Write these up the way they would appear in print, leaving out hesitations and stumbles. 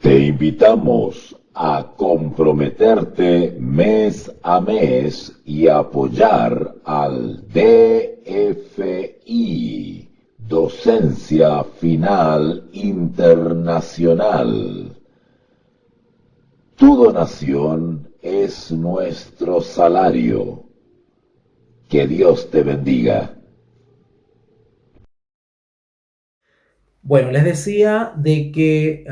Te invitamos a comprometerte mes a mes y apoyar al DFI, Docencia Final Internacional. Tu donación es nuestro salario. Que Dios te bendiga. Bueno, les decía de que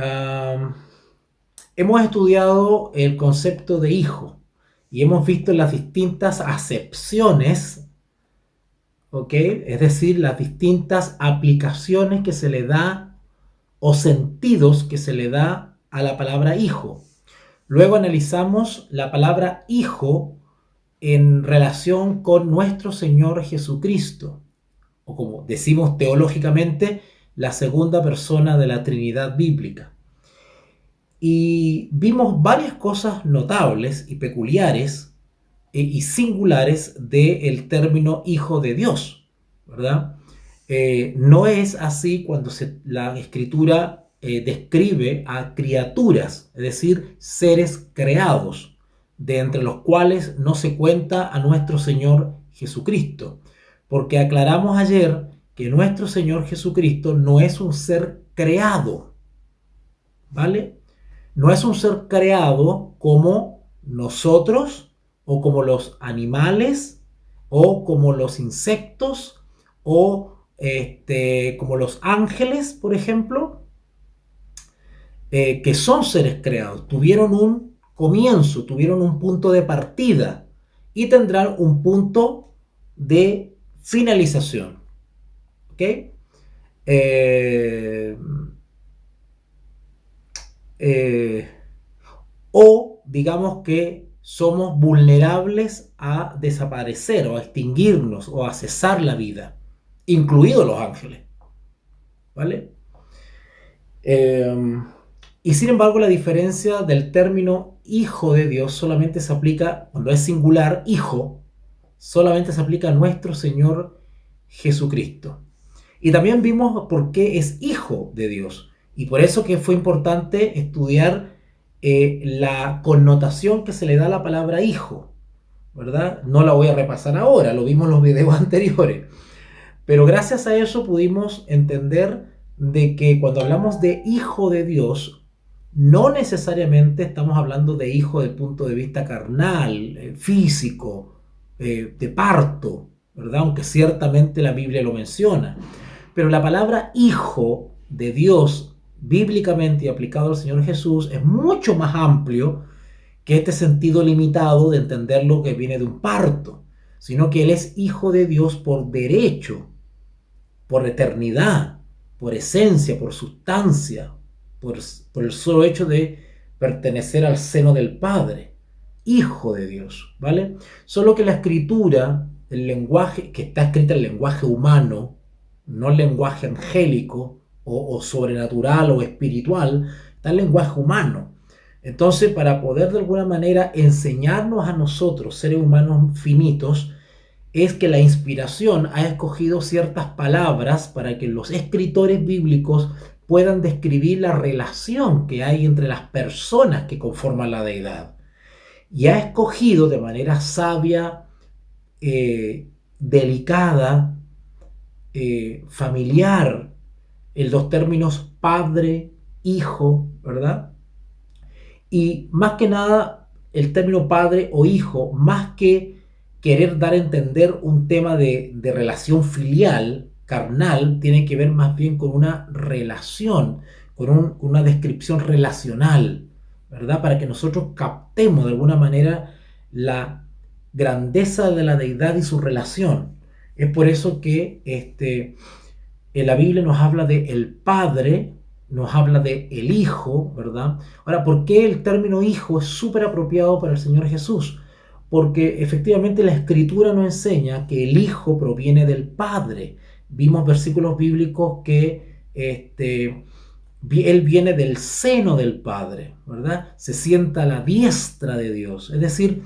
hemos estudiado el concepto de hijo y hemos visto las distintas acepciones, ¿ok? Es decir, las distintas aplicaciones que se le da o sentidos que se le da a la palabra hijo. Luego analizamos la palabra hijo en relación con nuestro Señor Jesucristo, o como decimos teológicamente, la segunda persona de la Trinidad bíblica. Y vimos varias cosas notables y peculiares y singulares del término hijo de Dios, ¿verdad? No es así cuando la escritura describe a criaturas, es decir, seres creados, de entre los cuales no se cuenta a nuestro Señor Jesucristo, porque aclaramos ayer que nuestro Señor Jesucristo no es un ser creado, ¿vale? No es un ser creado como nosotros o como los animales o como los insectos o como los ángeles, por ejemplo, que son seres creados. Tuvieron un comienzo, tuvieron un punto de partida y tendrán un punto de finalización. ¿Ok? Eh, eh, o digamos que somos vulnerables a desaparecer o a extinguirnos o a cesar la vida, incluidos los ángeles, ¿vale? Eh, y sin embargo la diferencia del término hijo de Dios solamente se aplica, cuando es singular, hijo, solamente se aplica a nuestro Señor Jesucristo. Y también vimos por qué es hijo de Dios. Y por eso que fue importante estudiar la connotación que se le da a la palabra hijo, ¿verdad? No la voy a repasar ahora, lo vimos en los videos anteriores. Pero gracias a eso pudimos entender de que cuando hablamos de hijo de Dios, no necesariamente estamos hablando de hijo desde el punto de vista carnal, físico, de parto, ¿verdad? Aunque ciertamente la Biblia lo menciona. Pero la palabra hijo de Dios, bíblicamente y aplicado al Señor Jesús, es mucho más amplio que este sentido limitado de entender lo que viene de un parto, sino que Él es hijo de Dios por derecho, por eternidad, por esencia, por sustancia, por el solo hecho de pertenecer al seno del Padre, hijo de Dios, ¿vale? Solo que la escritura, el lenguaje que está escrita en lenguaje humano, no el lenguaje angélico o sobrenatural o espiritual, está el lenguaje humano. Entonces, para poder de alguna manera enseñarnos a nosotros, seres humanos finitos, es que la inspiración ha escogido ciertas palabras para que los escritores bíblicos puedan describir la relación que hay entre las personas que conforman la deidad. Y ha escogido de manera sabia, delicada, familiar, los términos padre, hijo, ¿verdad? Y más que nada, el término padre o hijo, más que querer dar a entender un tema de relación filial, carnal, tiene que ver más bien con una relación, con una descripción relacional, ¿verdad? Para que nosotros captemos de alguna manera la grandeza de la deidad y su relación. Es por eso que en la Biblia nos habla de el Padre, nos habla de el Hijo, ¿verdad? Ahora, ¿por qué el término Hijo es súper apropiado para el Señor Jesús? Porque efectivamente la Escritura nos enseña que el Hijo proviene del Padre. Vimos versículos bíblicos que Él viene del seno del Padre, ¿verdad? Se sienta a la diestra de Dios. Es decir,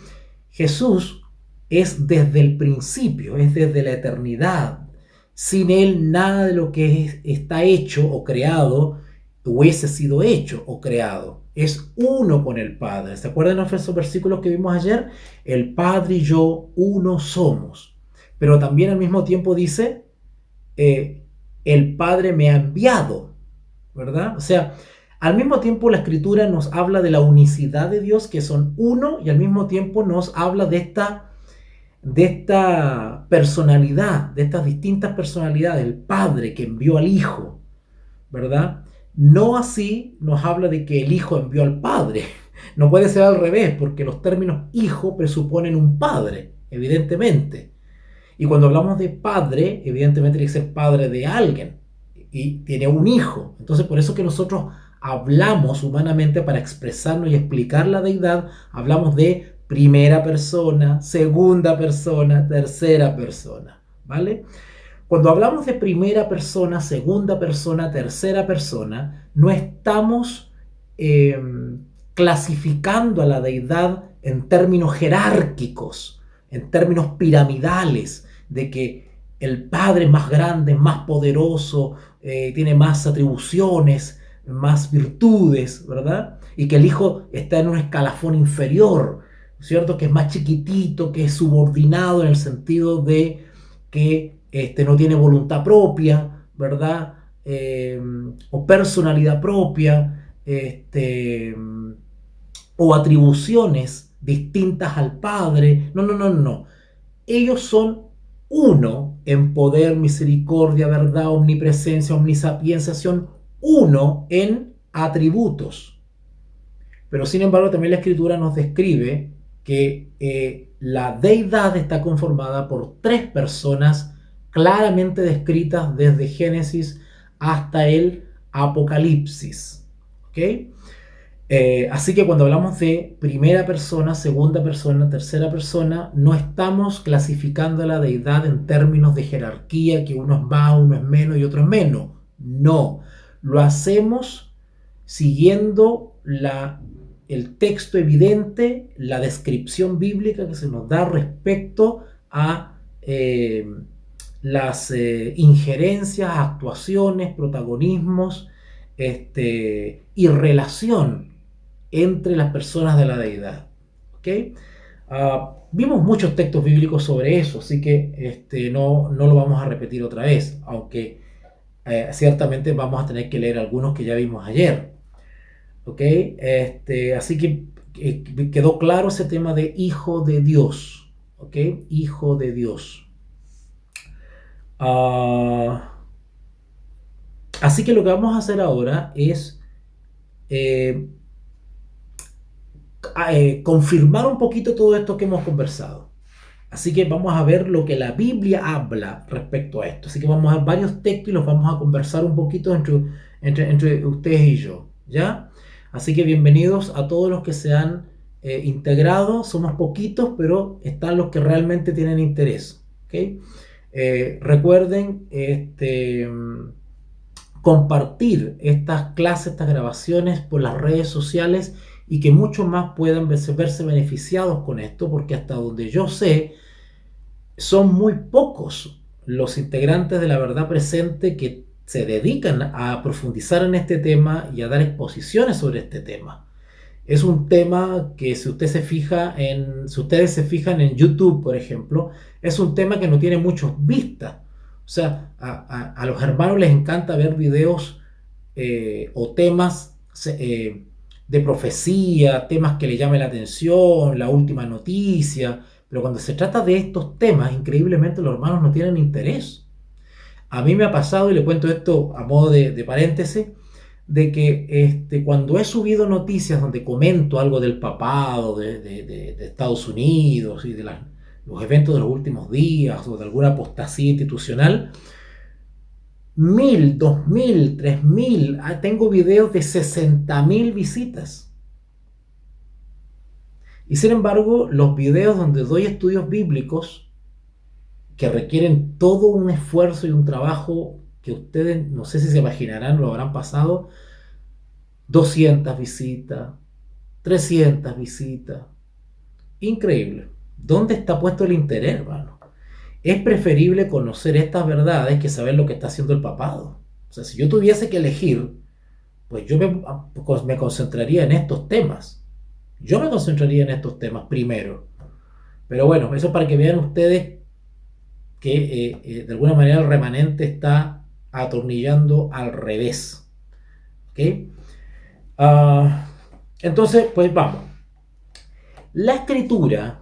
Jesús es desde el principio, es desde la eternidad. Sin Él nada de lo que está hecho o creado hubiese sido hecho o creado. Es uno con el Padre. ¿Se acuerdan de esos versículos que vimos ayer? El Padre y yo uno somos. Pero también al mismo tiempo dice, el Padre me ha enviado, ¿verdad? O sea, al mismo tiempo la Escritura nos habla de la unicidad de Dios, que son uno, y al mismo tiempo nos habla de esta personalidad, de estas distintas personalidades, el Padre que envió al Hijo, ¿verdad? No así nos habla de que el Hijo envió al Padre. No puede ser al revés, porque los términos hijo presuponen un padre, evidentemente. Y cuando hablamos de padre, evidentemente tiene que ser padre de alguien. Y tiene un hijo. Entonces, por eso que nosotros hablamos humanamente para expresarnos y explicar la deidad, hablamos de primera persona, segunda persona, tercera persona, ¿vale? Cuando hablamos de primera persona, segunda persona, tercera persona, no estamos eh, clasificando a la deidad en términos jerárquicos, en términos piramidales, de que el Padre es más grande, más poderoso, tiene más atribuciones, más virtudes, ¿verdad? Y que el Hijo está en un escalafón inferior, ¿cierto? Que es más chiquitito, que es subordinado en el sentido de que no tiene voluntad propia, ¿verdad? O personalidad propia, o atribuciones distintas al Padre. No, no, no, no. Ellos son uno en poder, misericordia, verdad, omnipresencia, omnisapiencia, son uno en atributos. Pero sin embargo también la Escritura nos describe que la deidad está conformada por tres personas claramente descritas desde Génesis hasta el Apocalipsis. ¿Ok? Así que cuando hablamos de primera persona, segunda persona, tercera persona, no estamos clasificando a la deidad en términos de jerarquía, que uno es más, uno es menos y otro es menos. No, lo hacemos siguiendo el texto evidente, la descripción bíblica que se nos da respecto a las injerencias, actuaciones, protagonismos y relación entre las personas de la deidad. ¿Okay? Vimos muchos textos bíblicos sobre eso, así que no lo vamos a repetir otra vez, aunque ciertamente vamos a tener que leer algunos que ya vimos ayer. ¿Okay? Así que quedó claro ese tema de hijo de Dios. ¿Okay? Hijo de Dios. Así que lo que vamos a hacer ahora es confirmar un poquito todo esto que hemos conversado. Así que vamos a ver lo que la Biblia habla respecto a esto. Así que vamos a ver varios textos y los vamos a conversar un poquito entre ustedes y yo, ¿ya? Así que bienvenidos a todos los que se han integrado. Somos poquitos, pero están los que realmente tienen interés, ¿okay? Recuerden compartir estas clases, estas grabaciones por las redes sociales y que muchos más puedan verse beneficiados con esto, porque hasta donde yo sé, son muy pocos los integrantes de La Verdad Presente que se dedican a profundizar en este tema y a dar exposiciones sobre este tema. Es un tema que si ustedes se fijan en YouTube, por ejemplo, es un tema que no tiene muchas vistas. O sea, a los hermanos les encanta ver videos o temas de profecía, temas que les llamen la atención, la última noticia, pero cuando se trata de estos temas, increíblemente los hermanos no tienen interés. A mí me ha pasado, y le cuento esto a modo de paréntesis, de que cuando he subido noticias donde comento algo del papado de Estados Unidos y de los eventos de los últimos días o de alguna apostasía institucional, 1000, 2000, 3000, tengo videos de 60.000 visitas. Y sin embargo, los videos donde doy estudios bíblicos que requieren todo un esfuerzo y un trabajo que ustedes no sé si se imaginarán, lo habrán pasado, 200 visitas, 300 visitas. Increíble. ¿Dónde está puesto el interés, hermano? Es preferible conocer estas verdades que saber lo que está haciendo el papado. O sea, si yo tuviese que elegir, pues me concentraría en estos temas. Yo me concentraría en estos temas primero. Pero bueno, eso es para que vean ustedes que de alguna manera el remanente está atornillando al revés. ¿Ok? Ah, entonces, pues vamos. La escritura,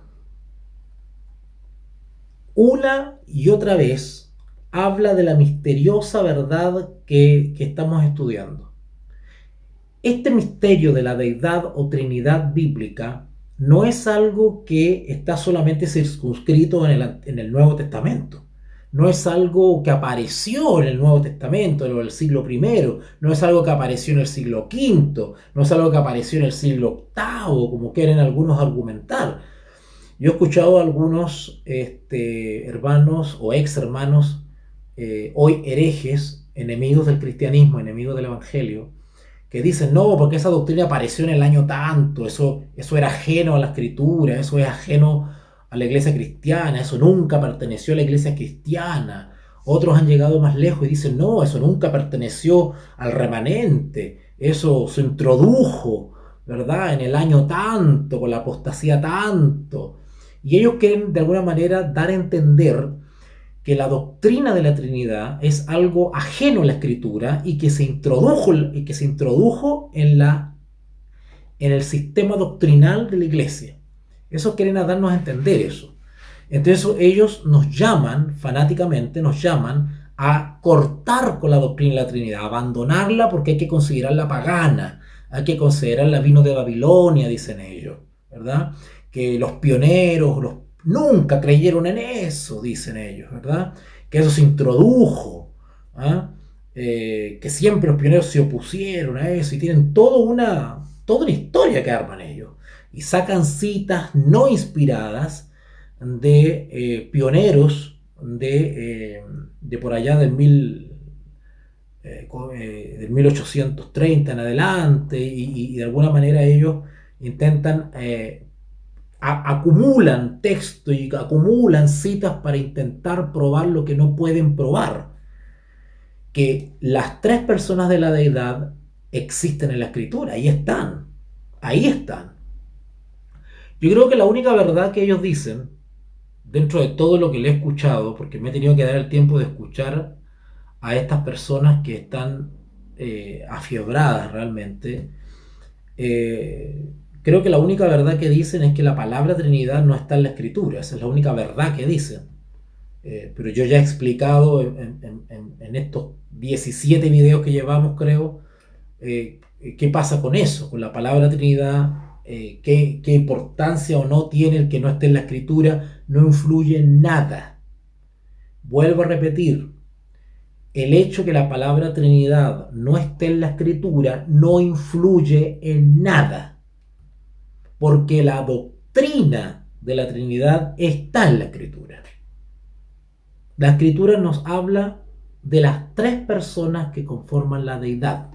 una y otra vez, habla de la misteriosa verdad que estamos estudiando. Este misterio de la deidad o trinidad bíblica no es algo que está solamente circunscrito en el Nuevo Testamento. No es algo que apareció en el Nuevo Testamento, en el siglo I, no es algo que apareció en el siglo V, no es algo que apareció en el siglo VIII, como quieren algunos argumentar. Yo he escuchado a algunos hermanos o ex hermanos, hoy herejes, enemigos del cristianismo, enemigos del evangelio, que dicen, no, porque esa doctrina apareció en el año tanto, eso era ajeno a la escritura, eso es ajeno a la iglesia cristiana, eso nunca perteneció a la iglesia cristiana. Otros han llegado más lejos y dicen, no, eso nunca perteneció al remanente, eso se introdujo, ¿verdad? En el año tanto, con la apostasía tanto. Y ellos quieren de alguna manera dar a entender que la doctrina de la Trinidad es algo ajeno a la Escritura y que se introdujo en el sistema doctrinal de la Iglesia. Eso quieren darnos a entender eso. Entonces ellos nos llaman, fanáticamente, nos llaman a cortar con la doctrina de la Trinidad, a abandonarla porque hay que considerarla pagana, hay que considerarla vino de Babilonia, dicen ellos, ¿verdad? Que los pioneros, nunca creyeron en eso, dicen ellos, ¿verdad? Que eso se introdujo, ¿ah? Que siempre los pioneros se opusieron a eso y tienen toda una historia que arman ellos. Y sacan citas no inspiradas de pioneros de por allá del 1830 en adelante y de alguna manera ellos intentan acumulan texto y acumulan citas para intentar probar lo que no pueden probar, que las tres personas de la deidad existen en la escritura, ahí están. Yo creo que la única verdad que ellos dicen, dentro de todo lo que le he escuchado, porque me he tenido que dar el tiempo de escuchar a estas personas que están afiebradas realmente, creo que la única verdad que dicen es que la palabra Trinidad no está en la Escritura. Esa es la única verdad que dicen. Pero yo ya he explicado en estos 17 videos que llevamos, creo, qué pasa con eso, con la palabra Trinidad, qué importancia o no tiene el que no esté en la Escritura, no influye en nada. Vuelvo a repetir, el hecho que la palabra Trinidad no esté en la Escritura no influye en nada, porque la doctrina de la Trinidad está en la Escritura. La Escritura nos habla de las tres personas que conforman la deidad.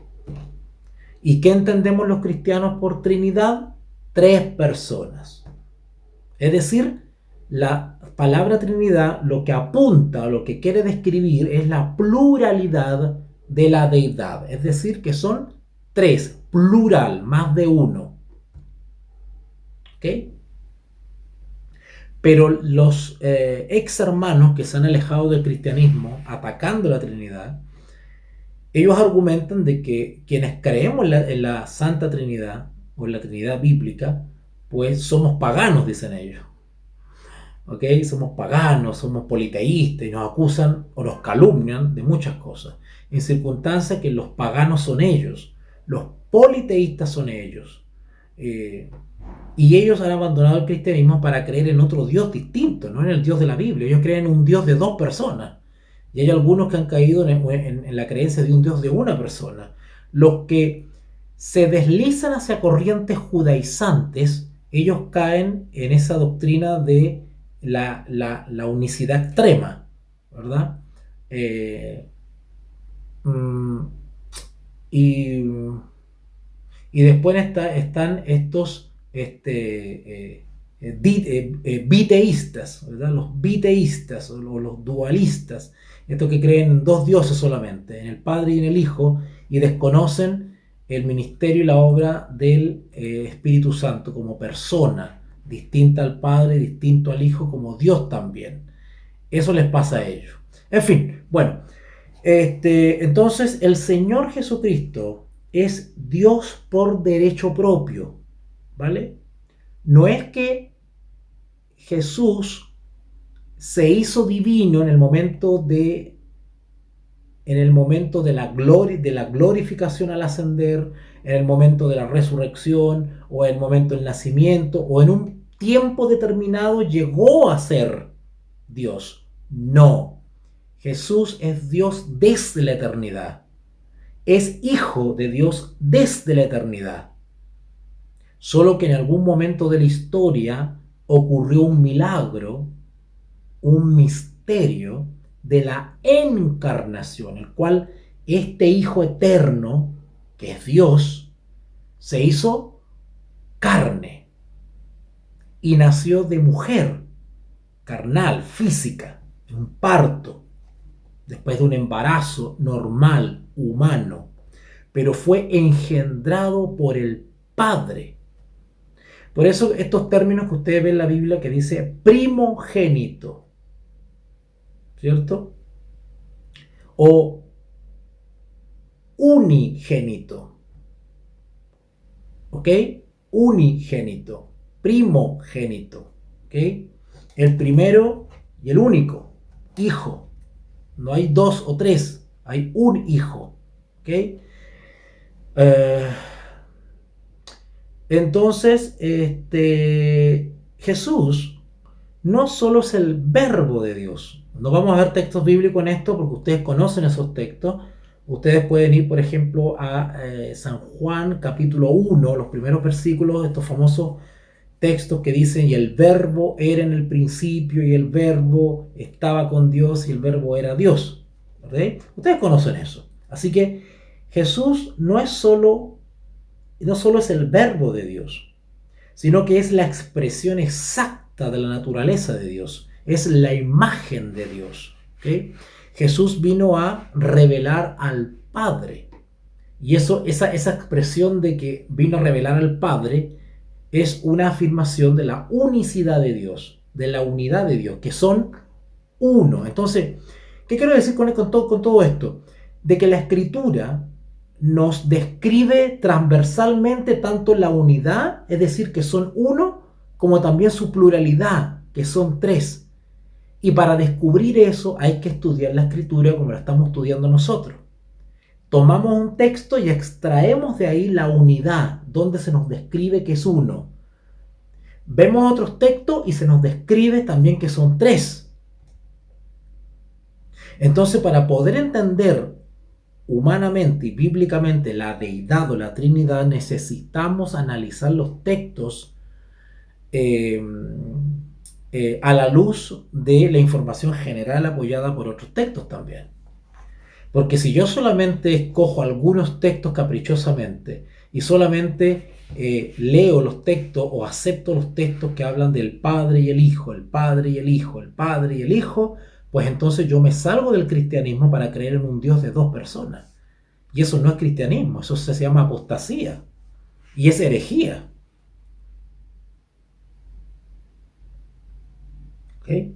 ¿Y qué entendemos los cristianos por Trinidad? Tres personas. Es decir, la palabra Trinidad lo que apunta o lo que quiere describir es la pluralidad de la deidad. Es decir, que son tres, plural, más de uno. ¿Ok? Pero los ex hermanos que se han alejado del cristianismo atacando la Trinidad, ellos argumentan de que quienes creemos en la Santa Trinidad o en la Trinidad bíblica, pues somos paganos, dicen ellos. ¿Ok? Somos paganos, somos politeístas y nos acusan o nos calumnian de muchas cosas, en circunstancias que los paganos son ellos, los politeístas son ellos. Y ellos han abandonado el cristianismo para creer en otro Dios distinto, no en el Dios de la Biblia. Ellos creen en un Dios de dos personas. Y hay algunos que han caído en la creencia de un Dios de una persona. Los que se deslizan hacia corrientes judaizantes, ellos caen en esa doctrina de la unicidad extrema, ¿verdad? Y después están estos biteístas, ¿verdad? Los biteístas o los dualistas, estos que creen en dos dioses solamente, en el Padre y en el Hijo, y desconocen el ministerio y la obra del Espíritu Santo como persona, distinta al Padre, distinto al Hijo, como Dios también. Eso les pasa a ellos. En fin, bueno, entonces el Señor Jesucristo es Dios por derecho propio, ¿vale? No es que Jesús se hizo divino en el momento de la gloria, de la glorificación al ascender, en el momento de la resurrección, o en el momento del nacimiento, o en un tiempo determinado llegó a ser Dios. No. Jesús es Dios desde la eternidad. Es hijo de Dios desde la eternidad. Solo que en algún momento de la historia ocurrió un milagro, un misterio de la encarnación, el cual este Hijo eterno, que es Dios, se hizo carne y nació de mujer, carnal, física, de un parto, después de un embarazo normal, humano, pero fue engendrado por el Padre. Por eso estos términos que ustedes ven en la Biblia que dice primogénito, ¿cierto? O unigénito, ¿ok? Unigénito, primogénito, ¿ok? El primero y el único, hijo. No hay dos o tres, hay un hijo, ¿ok? Entonces, Jesús no solo es el verbo de Dios. No vamos a ver textos bíblicos en esto porque ustedes conocen esos textos. Ustedes pueden ir, por ejemplo, a San Juan capítulo 1, los primeros versículos, estos famosos textos que dicen, y el verbo era en el principio, y el verbo estaba con Dios, y el verbo era Dios. ¿Verdad? Ustedes conocen eso. Así que Jesús no solo es el verbo de Dios, sino que es la expresión exacta de la naturaleza de Dios. Es la imagen de Dios. ¿Okay? Jesús vino a revelar al Padre. Y esa expresión de que vino a revelar al Padre es una afirmación de la unicidad de Dios, de la unidad de Dios, que son uno. Entonces, ¿qué quiero decir con todo esto? De que la Escritura nos describe transversalmente tanto la unidad, es decir, que son uno, como también su pluralidad, que son tres. Y para descubrir eso hay que estudiar la Escritura como la estamos estudiando nosotros. Tomamos un texto y extraemos de ahí la unidad, donde se nos describe que es uno. Vemos otros textos y se nos describe también que son tres. Entonces, para poder entender humanamente y bíblicamente la deidad o la Trinidad, necesitamos analizar los textos a la luz de la información general apoyada por otros textos también. Porque si yo solamente escojo algunos textos caprichosamente y solamente leo los textos o acepto los textos que hablan del Padre y el Hijo, el Padre y el Hijo, el Padre y el Hijo, pues entonces yo me salgo del cristianismo para creer en un Dios de dos personas. Y eso no es cristianismo, eso se llama apostasía y es herejía. ¿Okay?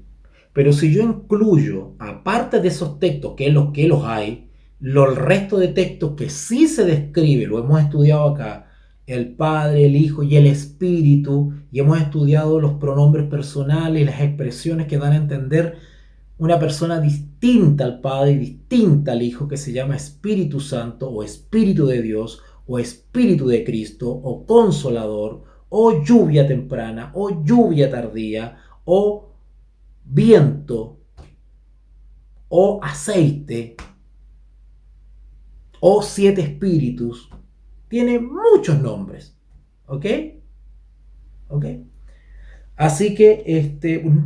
Pero si yo incluyo, aparte de esos textos, que los hay, el resto de textos que sí se describe, lo hemos estudiado acá, el Padre, el Hijo y el Espíritu, y hemos estudiado los pronombres personales y las expresiones que dan a entender una persona distinta al Padre y distinta al Hijo, que se llama Espíritu Santo o Espíritu de Dios o Espíritu de Cristo o Consolador o lluvia temprana o lluvia tardía o viento o aceite o siete espíritus. Tiene muchos nombres. ¿Ok? ¿Ok? Así que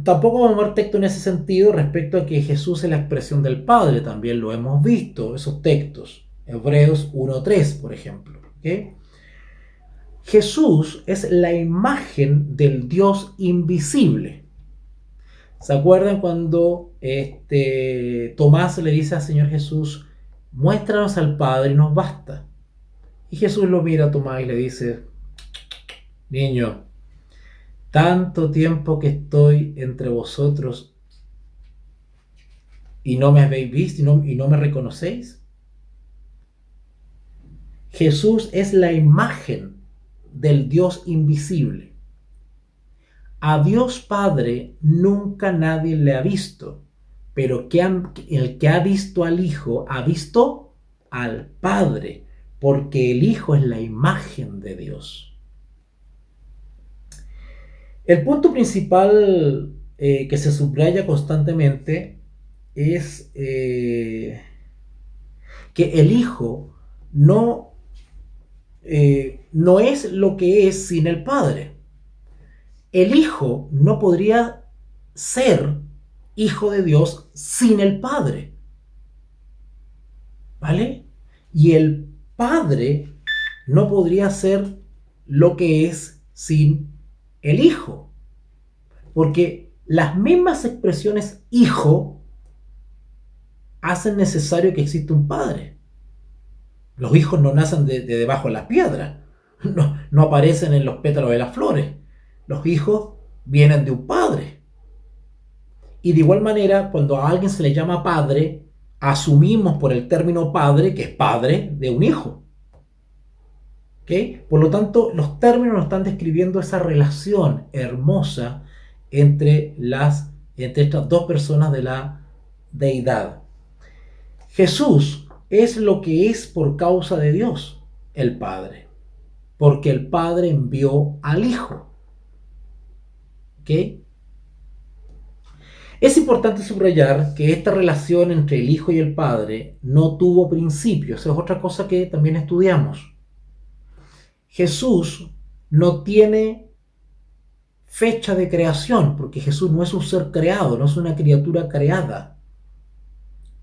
tampoco vamos a ver texto en ese sentido respecto a que Jesús es la expresión del Padre. También lo hemos visto, esos textos. Hebreos 1:3, por ejemplo. ¿Okay? Jesús es la imagen del Dios invisible. ¿Se acuerdan cuando Tomás le dice al Señor Jesús, muéstranos al Padre y nos basta? Y Jesús lo mira a Tomás y le dice, niño, tanto tiempo que estoy entre vosotros y no me habéis visto y no me reconocéis. Jesús es la imagen del Dios invisible. A Dios Padre nunca nadie le ha visto, pero el que ha visto al Hijo ha visto al Padre, porque el Hijo es la imagen de Dios. El punto principal que se subraya constantemente es que el Hijo no es lo que es sin el Padre. El Hijo no podría ser Hijo de Dios sin el Padre. ¿Vale? Y el Padre no podría ser lo que es sin el Hijo. Porque las mismas expresiones Hijo hacen necesario que exista un Padre. Los hijos no nacen de debajo de las piedras. No aparecen en los pétalos de las flores. Los hijos vienen de un padre. Y de igual manera, cuando a alguien se le llama padre, asumimos por el término padre que es padre de un hijo. ¿Okay? Por lo tanto, los términos nos están describiendo esa relación hermosa entre estas dos personas de la deidad. Jesús es lo que es por causa de Dios, el Padre, porque el Padre envió al Hijo. ¿Okay? Es importante subrayar que esta relación entre el Hijo y el Padre no tuvo principio. Esa es otra cosa que también estudiamos. Jesús no tiene fecha de creación, porque Jesús no es un ser creado, no es una criatura creada.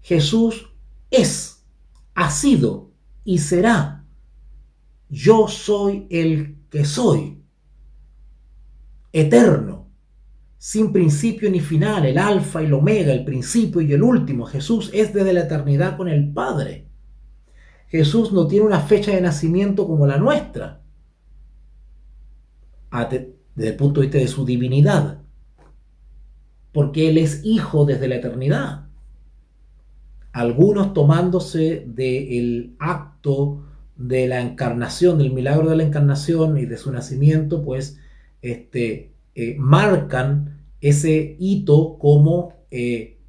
Jesús es, ha sido y será. Yo soy el que soy, eterno, sin principio ni final, el alfa y el omega, el principio y el último. Jesús es desde la eternidad con el Padre. Jesús no tiene una fecha de nacimiento como la nuestra, desde el punto de vista de su divinidad, porque Él es hijo desde la eternidad. Algunos tomándose del acto de la encarnación, del milagro de la encarnación y de su nacimiento, pues marcan ese hito como de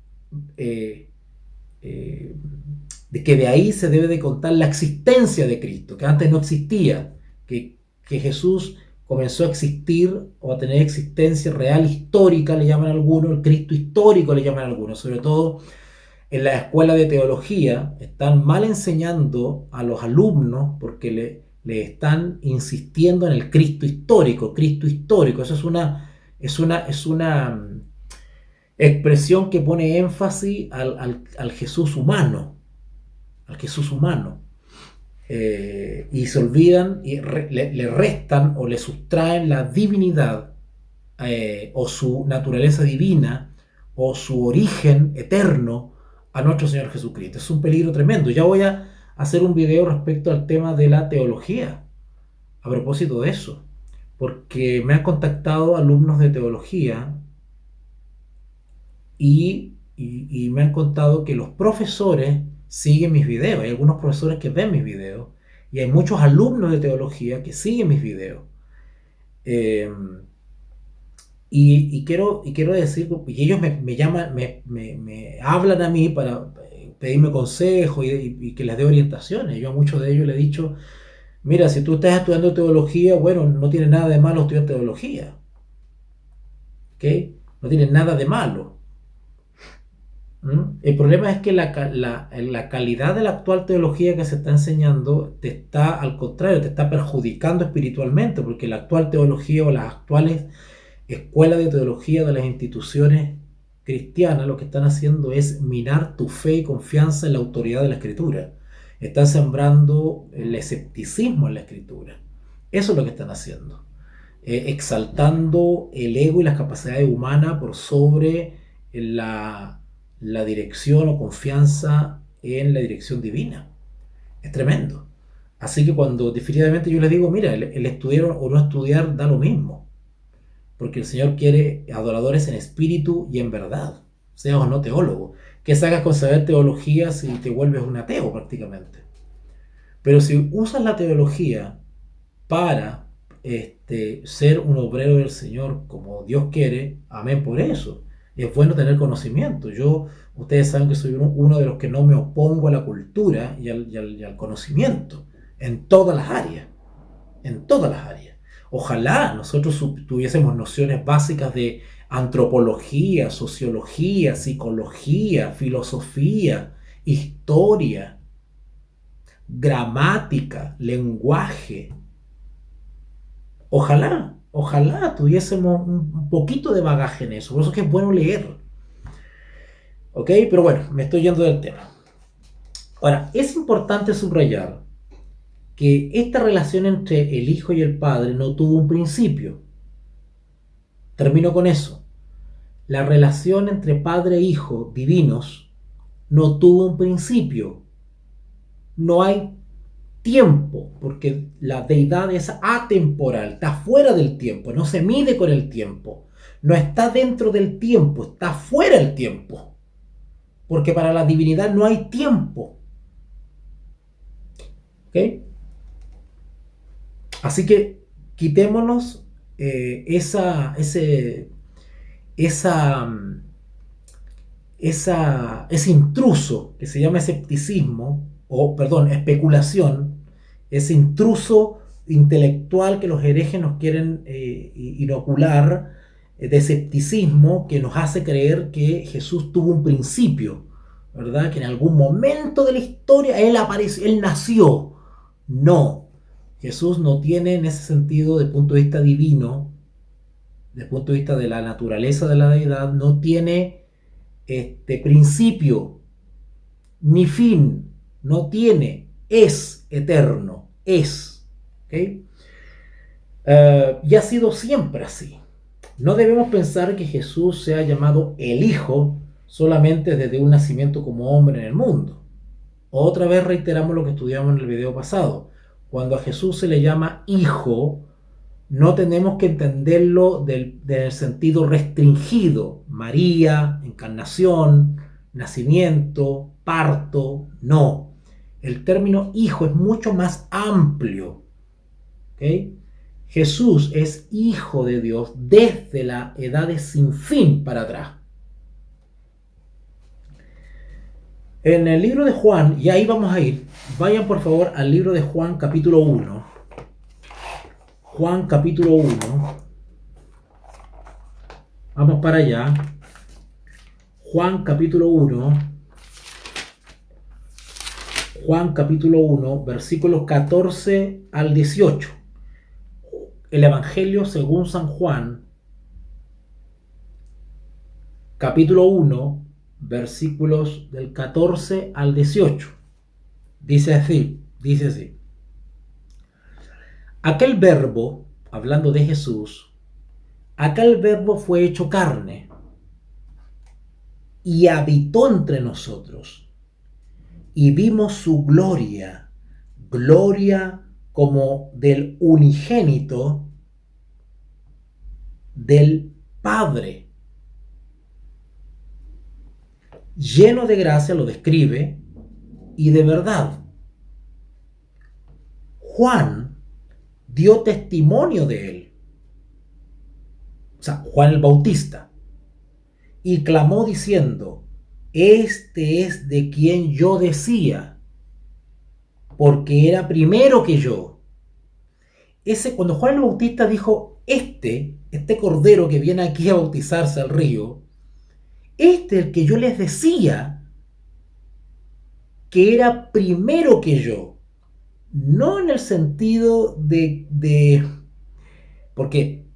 que de ahí se debe de contar la existencia de Cristo, que antes no existía, que Jesús comenzó a existir o a tener existencia real, histórica, le llaman algunos, el Cristo histórico le llaman algunos, sobre todo en la escuela de teología están mal enseñando a los alumnos porque le están insistiendo en el Cristo histórico, Cristo histórico. Eso es una expresión que pone énfasis al Jesús humano, al Jesús humano. Y se olvidan y le restan o le sustraen la divinidad o su naturaleza divina o su origen eterno a nuestro Señor Jesucristo. Es un peligro tremendo. Ya voy a hacer un video respecto al tema de la teología, a propósito de eso, porque me han contactado alumnos de teología y me han contado que los profesores siguen mis videos. Hay algunos profesores que ven mis videos y hay muchos alumnos de teología que siguen mis videos. Y quiero decir, y ellos me llaman, me hablan a mí para pedirme consejos y que les dé orientaciones. Yo a muchos de ellos les he dicho, mira, si tú estás estudiando teología, bueno, no tiene nada de malo estudiar teología. ¿Ok? No tiene nada de malo. El problema es que la calidad de la actual teología que se está enseñando te está, al contrario, te está perjudicando espiritualmente, porque la actual teología o las actuales escuelas de teología de las instituciones cristianas lo que están haciendo es minar tu fe y confianza en la autoridad de la Escritura. Están sembrando el escepticismo en la Escritura. Eso es lo que están haciendo. Exaltando el ego y las capacidades humanas por sobre la dirección o confianza en la dirección divina. Es tremendo. Así que cuando definitivamente yo les digo, mira, el estudiar o no estudiar da lo mismo, porque el Señor quiere adoradores en espíritu y en verdad, seas o no teólogo. ¿Qué sacas con saber teología si te vuelves un ateo prácticamente? Pero si usas la teología para ser un obrero del Señor como Dios quiere, amén por eso. Es bueno tener conocimiento. Ustedes saben que soy uno de los que no me opongo a la cultura y al conocimiento en todas las áreas, en todas las áreas. Ojalá nosotros tuviésemos nociones básicas de antropología, sociología, psicología, filosofía, historia, gramática, lenguaje. Ojalá tuviésemos un poquito de bagaje en eso. Por eso es que es bueno leer. ¿Ok? Pero bueno, me estoy yendo del tema. Ahora, es importante subrayar que esta relación entre el Hijo y el Padre no tuvo un principio. Termino con eso. La relación entre Padre e Hijo divinos no tuvo un principio. No hay tiempo, porque la deidad es atemporal, está fuera del tiempo, no se mide con el tiempo, no está dentro del tiempo, está fuera del tiempo, porque para la divinidad no hay tiempo. ¿Ok? Así que quitémonos ese intruso que se llama escepticismo, o perdón, especulación, ese intruso intelectual que los herejes nos quieren inocular, de escepticismo que nos hace creer que Jesús tuvo un principio, ¿verdad? Que en algún momento de la historia Él apareció, Él nació. No, Jesús no tiene en ese sentido, desde el punto de vista divino, desde el punto de vista de la naturaleza de la deidad, no tiene principio ni fin, no tiene, es eterno, es. ¿Okay? Y ha sido siempre así. No debemos pensar que Jesús sea llamado el Hijo solamente desde un nacimiento como hombre en el mundo. Otra vez reiteramos lo que estudiamos en el video pasado. Cuando a Jesús se le llama Hijo, no tenemos que entenderlo del sentido restringido. María, encarnación, nacimiento, parto, no. El término hijo es mucho más amplio. ¿Okay? Jesús es hijo de Dios desde la edad sin fin para atrás. En el libro de Juan, y ahí vamos a ir, vayan por favor al libro de Juan capítulo 1. Juan capítulo 1. Vamos para allá. Juan capítulo 1. Juan capítulo 1, versículos 14 al 18. El Evangelio según San Juan, capítulo 1, versículos del 14 al 18. Dice así. Aquel verbo, hablando de Jesús, aquel verbo fue hecho carne y habitó entre nosotros, y vimos su gloria, gloria como del unigénito del Padre. Lleno de gracia, lo describe, y de verdad. Juan dio testimonio de él, o sea, Juan el Bautista, y clamó diciendo: este es de quien yo decía, porque era primero que yo. Cuando Juan el Bautista dijo, este cordero que viene aquí a bautizarse al río, el que yo les decía que era primero que yo, no en el sentido porque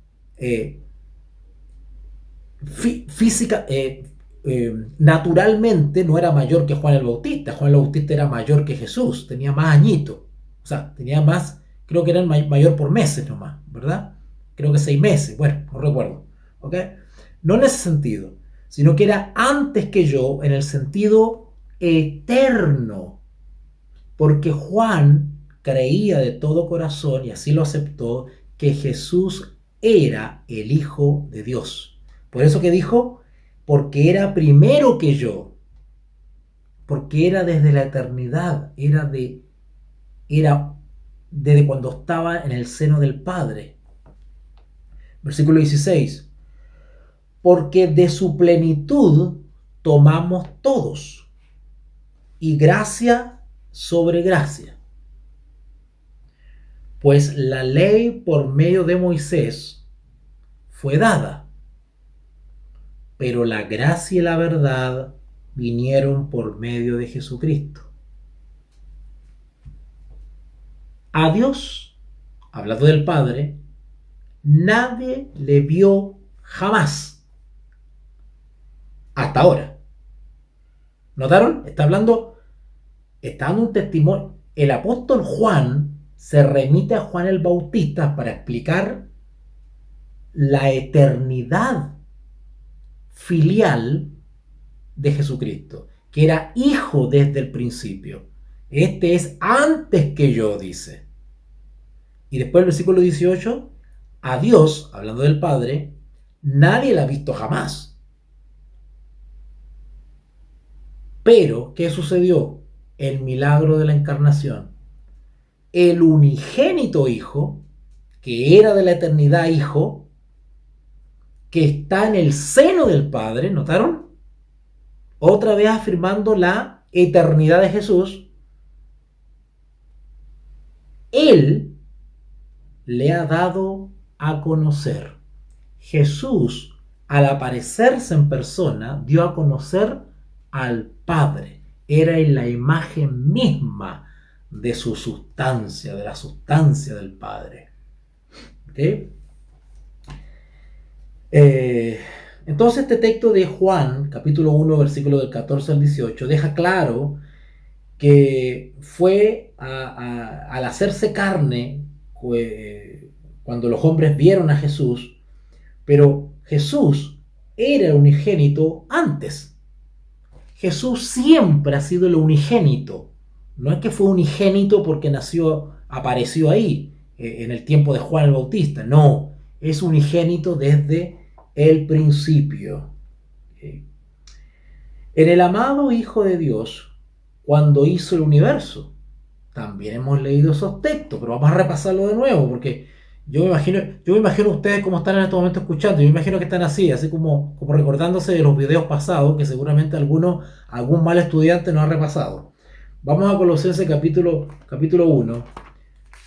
naturalmente no era mayor que Juan el Bautista. Juan el Bautista era mayor que Jesús, tenía más añitos, o sea, tenía más, creo que era mayor por meses nomás, ¿verdad? Creo que 6 meses, bueno, no recuerdo, ¿ok? No en ese sentido, sino que era antes que yo en el sentido eterno, porque Juan creía de todo corazón, y así lo aceptó, que Jesús era el Hijo de Dios. Por eso que dijo, porque era primero que yo, porque era desde la eternidad, era desde cuando estaba en el seno del Padre. Versículo 16. Porque de su plenitud tomamos todos, y gracia sobre gracia. Pues la ley por medio de Moisés fue dada, pero la gracia y la verdad vinieron por medio de Jesucristo. A Dios, hablando del Padre, nadie le vio jamás, hasta ahora. ¿Notaron? Está dando un testimonio. El apóstol Juan se remite a Juan el Bautista para explicar la eternidad filial de Jesucristo, que era hijo desde el principio. Este es antes que yo, dice. Y después el versículo 18, a Dios, hablando del Padre, nadie la ha visto jamás. Pero, ¿qué sucedió? El milagro de la encarnación. El unigénito Hijo, que era de la eternidad Hijo, que está en el seno del Padre, ¿notaron? Otra vez afirmando la eternidad de Jesús. Él le ha dado a conocer. Jesús, al aparecerse en persona, dio a conocer al Padre. Era en la imagen misma de su sustancia, de la sustancia del Padre. ¿Okay? Entonces este texto de Juan, capítulo 1, versículo del 14 al 18, deja claro que fue al hacerse carne, cuando los hombres vieron a Jesús, pero Jesús era unigénito antes. Jesús siempre ha sido el unigénito. No es que fue unigénito porque apareció ahí, en el tiempo de Juan el Bautista. No, es unigénito desde el principio. En el amado Hijo de Dios, cuando hizo el universo, también hemos leído esos textos, pero vamos a repasarlo de nuevo, porque yo me imagino ustedes cómo están en este momento escuchando. Yo me imagino que están así como recordándose de los videos pasados, que seguramente algún mal estudiante no ha repasado. Vamos a Colosenses capítulo 1.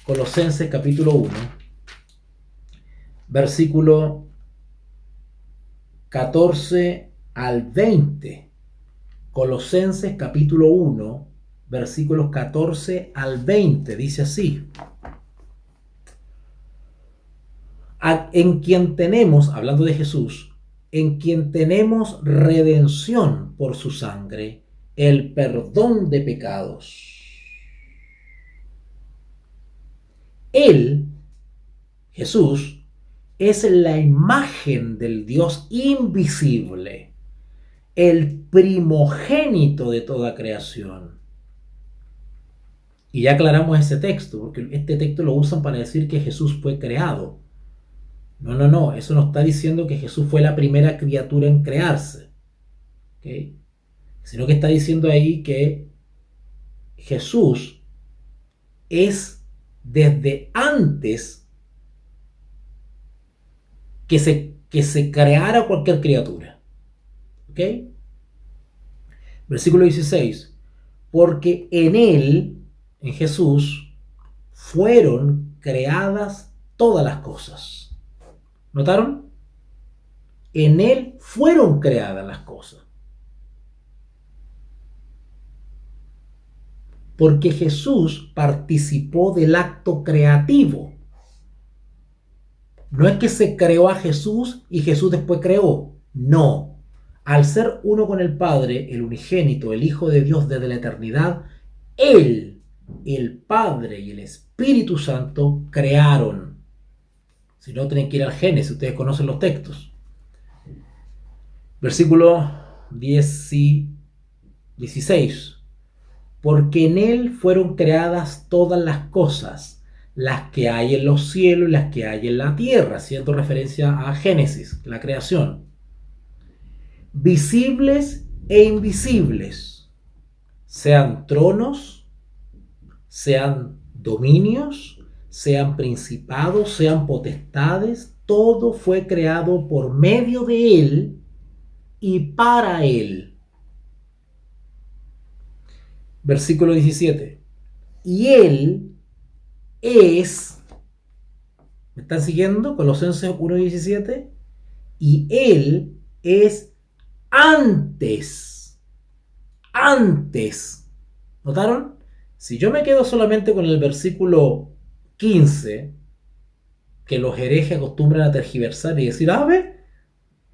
Colosenses capítulo 1, versículo 14 al 20. Colosenses capítulo 1, versículos 14 al 20. Dice así: en quien tenemos, hablando de Jesús, en quien tenemos redención por su sangre, el perdón de pecados. Él, Jesús, es la imagen del Dios invisible, el primogénito de toda creación. Y ya aclaramos ese texto, porque este texto lo usan para decir que Jesús fue creado. No, eso no está diciendo que Jesús fue la primera criatura en crearse, ¿okay? Sino que está diciendo ahí que Jesús es desde antes que se creara cualquier criatura. ¿Ok? Versículo 16. Porque en Él, en Jesús, fueron creadas todas las cosas. ¿Notaron? En Él fueron creadas las cosas. Porque Jesús participó del acto creativo. No es que se creó a Jesús y Jesús después creó. No. Al ser uno con el Padre, el unigénito, el Hijo de Dios desde la eternidad, Él, el Padre y el Espíritu Santo crearon. Si no, tienen que ir al Génesis, ustedes conocen los textos. Versículo 16. porque en Él fueron creadas todas las cosas, las que hay en los cielos y las que hay en la tierra, haciendo referencia a Génesis, la creación. Visibles e invisibles, sean tronos, sean dominios, sean principados, sean potestades, todo fue creado por medio de Él y para Él. Versículo 17. Y Él es, ¿me están siguiendo? Colosenses 1:17. Y Él es antes. ¿Notaron? Si yo me quedo solamente con el versículo 15, que los herejes acostumbran a tergiversar y decir, ve,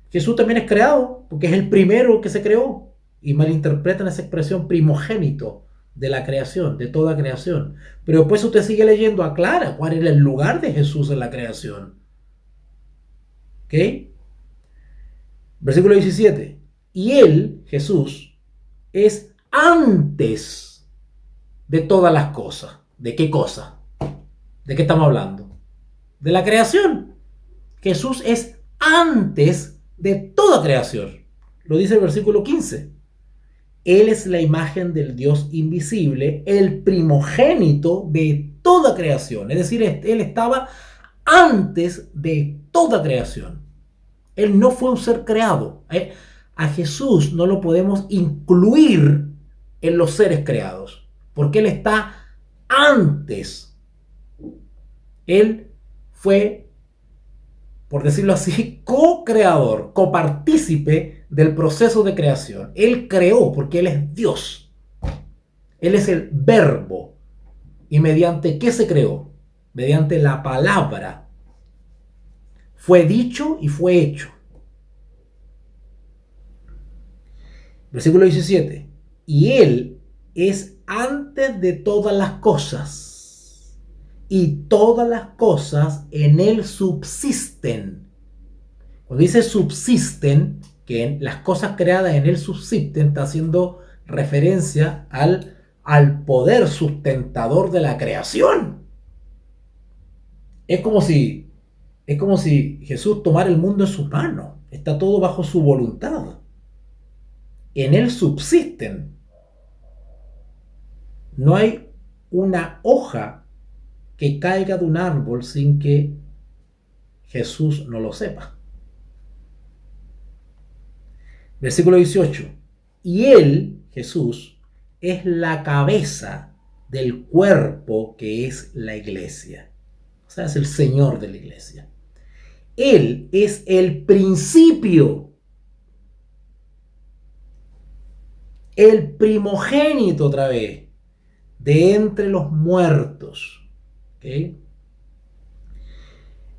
Jesús también es creado, porque es el primero que se creó, y malinterpretan esa expresión primogénito de la creación, de toda creación. Pero después usted sigue leyendo, aclara cuál era el lugar de Jesús en la creación. ¿Ok? Versículo 17. Y Él, Jesús, es antes de todas las cosas. ¿De qué cosa? ¿De qué estamos hablando? De la creación. Jesús es antes de toda creación. Lo dice el versículo 15. Él es la imagen del Dios invisible, el primogénito de toda creación. Es decir, Él estaba antes de toda creación. Él no fue un ser creado. A Jesús no lo podemos incluir en los seres creados, porque Él está antes. Él fue, por decirlo así, co-creador, copartícipe del proceso de creación. Él creó porque Él es Dios. Él es el verbo. ¿Y mediante qué se creó? Mediante la palabra. Fue dicho y fue hecho. Versículo 17. Y Él es antes de todas las cosas. Y todas las cosas en Él subsisten. Cuando dice subsisten, que las cosas creadas en Él subsisten, está haciendo referencia al poder sustentador de la creación. Es como si Jesús tomara el mundo en sus manos. Está todo bajo su voluntad. En Él subsisten. No hay una hoja que caiga de un árbol sin que Jesús no lo sepa. Versículo 18. Y Él, Jesús, es la cabeza del cuerpo que es la iglesia. O sea, es el Señor de la iglesia. Él es el principio, el primogénito otra vez, de entre los muertos. ¿Okay?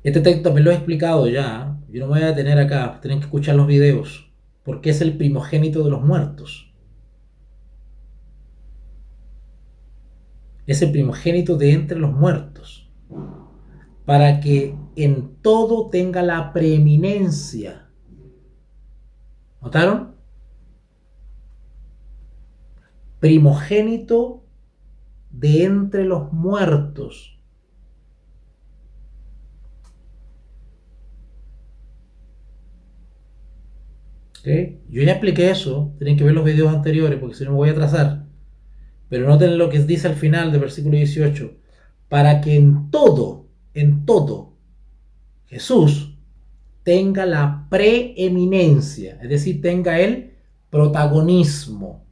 Este texto me lo he explicado ya. Yo no me voy a detener acá, tienen que escuchar los videos. Porque es el primogénito de los muertos. Es el primogénito de entre los muertos. Para que en todo tenga la preeminencia. ¿Notaron? Primogénito de entre los muertos. ¿Okay? Yo ya expliqué eso, tienen que ver los videos anteriores porque si no me voy a atrasar. Pero noten lo que dice al final del versículo 18. Para que en todo, Jesús tenga la preeminencia, es decir, tenga el protagonismo,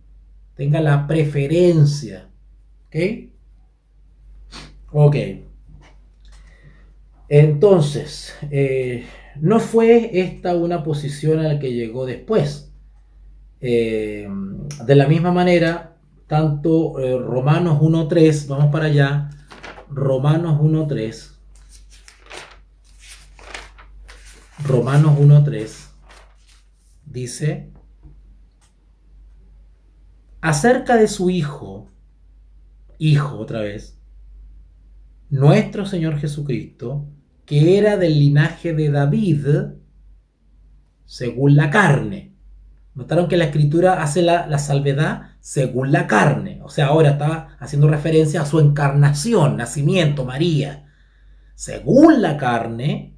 tenga la preferencia. ¿Ok? Ok. Entonces, no fue esta una posición a la que llegó después. De la misma manera, tanto Romanos 1.3, vamos para allá, Romanos 1.3, dice, acerca de su Hijo otra vez, nuestro Señor Jesucristo, que era del linaje de David, según la carne, Notaron que la escritura hace la salvedad según la carne. O sea, ahora está haciendo referencia a su encarnación, nacimiento, María. Según la carne,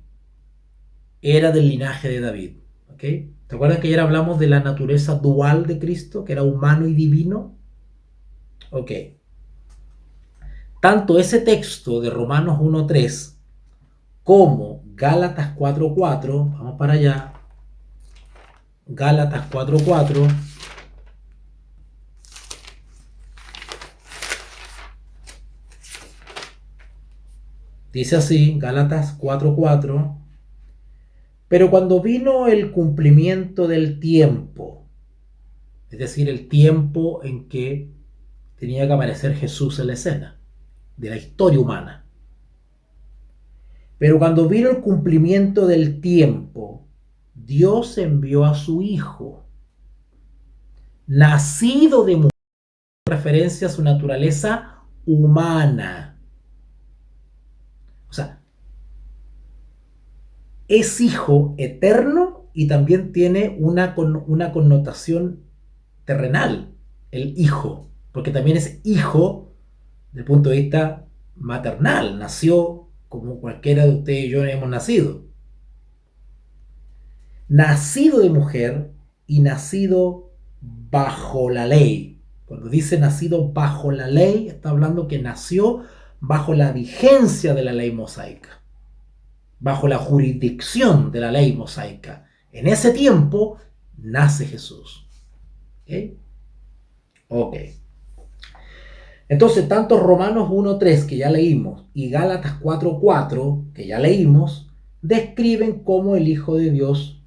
era del linaje de David. ¿Ok? ¿Te acuerdas que ayer hablamos de la naturaleza dual de Cristo, que era humano y divino? Ok. Tanto ese texto de Romanos 1.3 como Gálatas 4.4, vamos para allá, Gálatas 4.4, dice así, Gálatas 4.4, pero cuando vino el cumplimiento del tiempo, es decir, el tiempo en que tenía que aparecer Jesús en la escena de la historia humana, pero cuando vino el cumplimiento del tiempo, Dios envió a su Hijo, nacido de mujer, referencia a su naturaleza humana. O sea, es hijo eterno y también tiene una connotación terrenal, el hijo, porque también es hijo desde el punto de vista maternal, nació como cualquiera de ustedes y yo hemos nacido. Nacido de mujer y nacido bajo la ley. Cuando dice nacido bajo la ley, está hablando que nació bajo la vigencia de la ley mosaica, bajo la jurisdicción de la ley mosaica. En ese tiempo nace Jesús. ¿Ok? Ok. Entonces, tanto Romanos 1.3, que ya leímos, y Gálatas 4.4, que ya leímos, describen cómo el Hijo de Dios,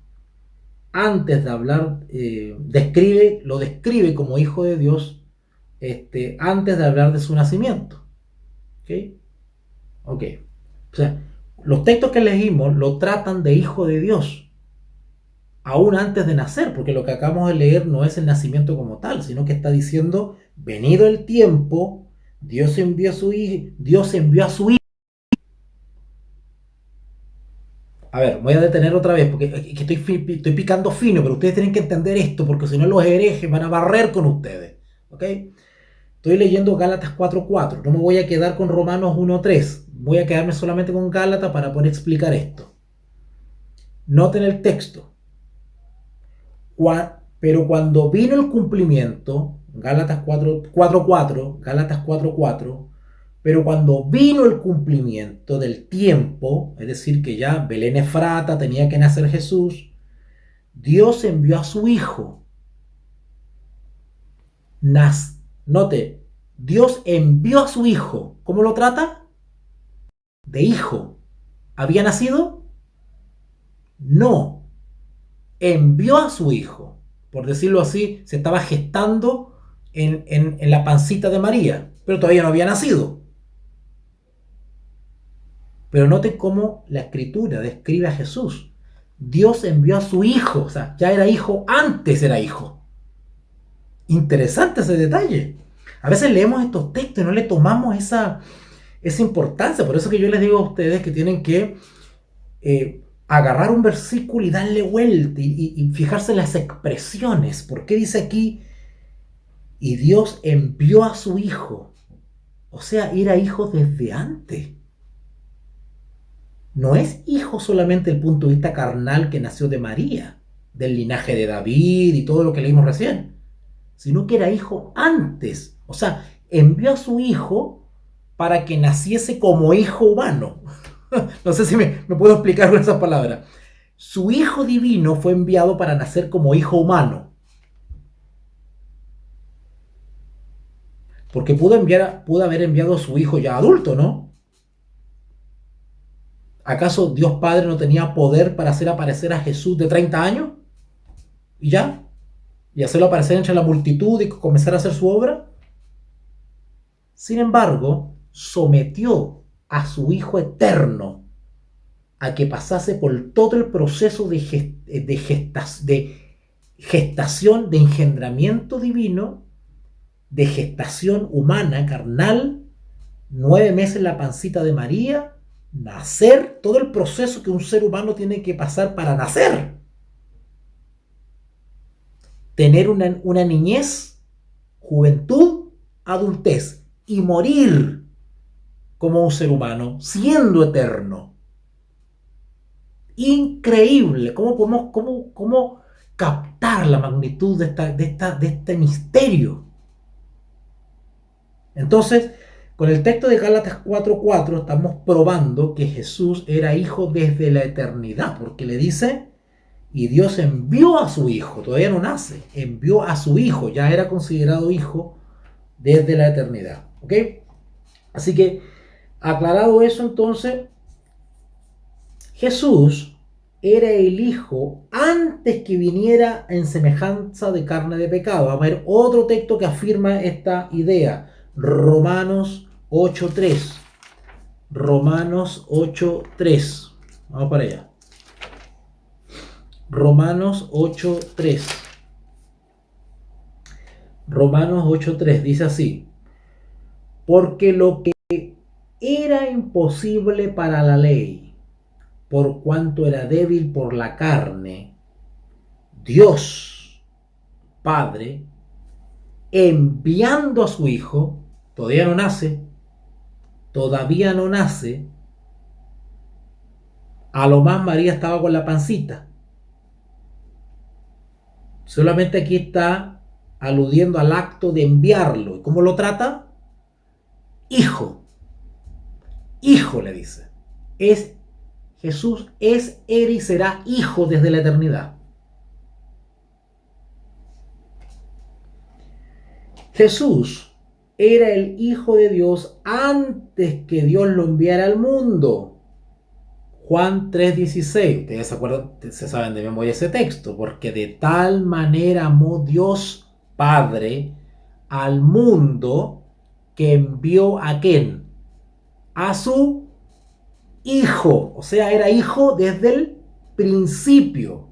antes de hablar, lo describe como Hijo de Dios, antes de hablar de su nacimiento. ¿Ok? Ok. O sea, los textos que leímos lo tratan de Hijo de Dios, aún antes de nacer, porque lo que acabamos de leer no es el nacimiento como tal, sino que está diciendo, venido el tiempo, Dios envió a su hijo. A ver, voy a detener otra vez, porque estoy picando fino, pero ustedes tienen que entender esto, porque si no los herejes van a barrer con ustedes. ¿Ok? Estoy leyendo Gálatas 4.4, no me voy a quedar con Romanos 1.3, voy a quedarme solamente con Gálatas para poder explicar esto. Noten el texto. Pero cuando vino el cumplimiento, Gálatas 4.4, Gálatas 4.4, pero cuando vino el cumplimiento del tiempo, es decir, que ya Belén Efrata tenía que nacer Jesús, Dios envió a su Hijo. Note, Dios envió a su Hijo. ¿Cómo lo trata? De hijo. ¿Había nacido? No. Envió a su Hijo. Por decirlo así, se estaba gestando en la pancita de María, pero todavía no había nacido. Pero noten cómo la Escritura describe a Jesús. Dios envió a su Hijo, o sea, ya era hijo, antes era hijo. Interesante ese detalle. A veces leemos estos textos y no le tomamos esa importancia. Por eso que yo les digo a ustedes que tienen que agarrar un versículo y darle vuelta y fijarse en las expresiones. ¿Por qué dice aquí? Y Dios envió a su Hijo. O sea, era hijo desde antes. No es hijo solamente del punto de vista carnal que nació de María, del linaje de David y todo lo que leímos recién, sino que era hijo antes. O sea, envió a su Hijo para que naciese como hijo humano. No sé si me puedo explicar con esas palabras. Su Hijo divino fue enviado para nacer como hijo humano. Porque pudo haber enviado a su Hijo ya adulto, ¿no? ¿Acaso Dios Padre no tenía poder para hacer aparecer a Jesús de 30 años? ¿Y ya? ¿Y hacerlo aparecer entre la multitud y comenzar a hacer su obra? Sin embargo, sometió a su Hijo eterno a que pasase por todo el proceso de gestación, de engendramiento divino, de gestación humana, carnal, 9 meses en la pancita de María, nacer, todo el proceso que un ser humano tiene que pasar para nacer. tener una niñez, juventud, adultez y morir como un ser humano, siendo eterno. Increíble. ¿Cómo podemos cómo captar la magnitud de este misterio? Entonces, con el texto de Gálatas 4:4 estamos probando que Jesús era hijo desde la eternidad, porque le dice, y Dios envió a su hijo, todavía no nace, envió a su hijo, ya era considerado hijo desde la eternidad. ¿Ok? Así que, aclarado eso, entonces, Jesús era el hijo antes que viniera en semejanza de carne de pecado. Vamos a ver otro texto que afirma esta idea. Romanos 8:3. Romanos 8:3. Vamos para allá. Romanos 8:3. Romanos 8:3 dice así: porque lo que era imposible para la ley, por cuanto era débil por la carne, Dios Padre, enviando a su Hijo, todavía no nace, a lo más María estaba con la pancita. Solamente aquí está aludiendo al acto de enviarlo. ¿Y cómo lo trata? Hijo. Hijo le dice. Jesús era y será hijo desde la eternidad. Jesús era el Hijo de Dios antes que Dios lo enviara al mundo. Juan 3:16. Ustedes se acuerdan, se saben de memoria ese texto, porque de tal manera amó Dios Padre al mundo que envió a ¿quién? A su Hijo. O sea, era hijo desde el principio.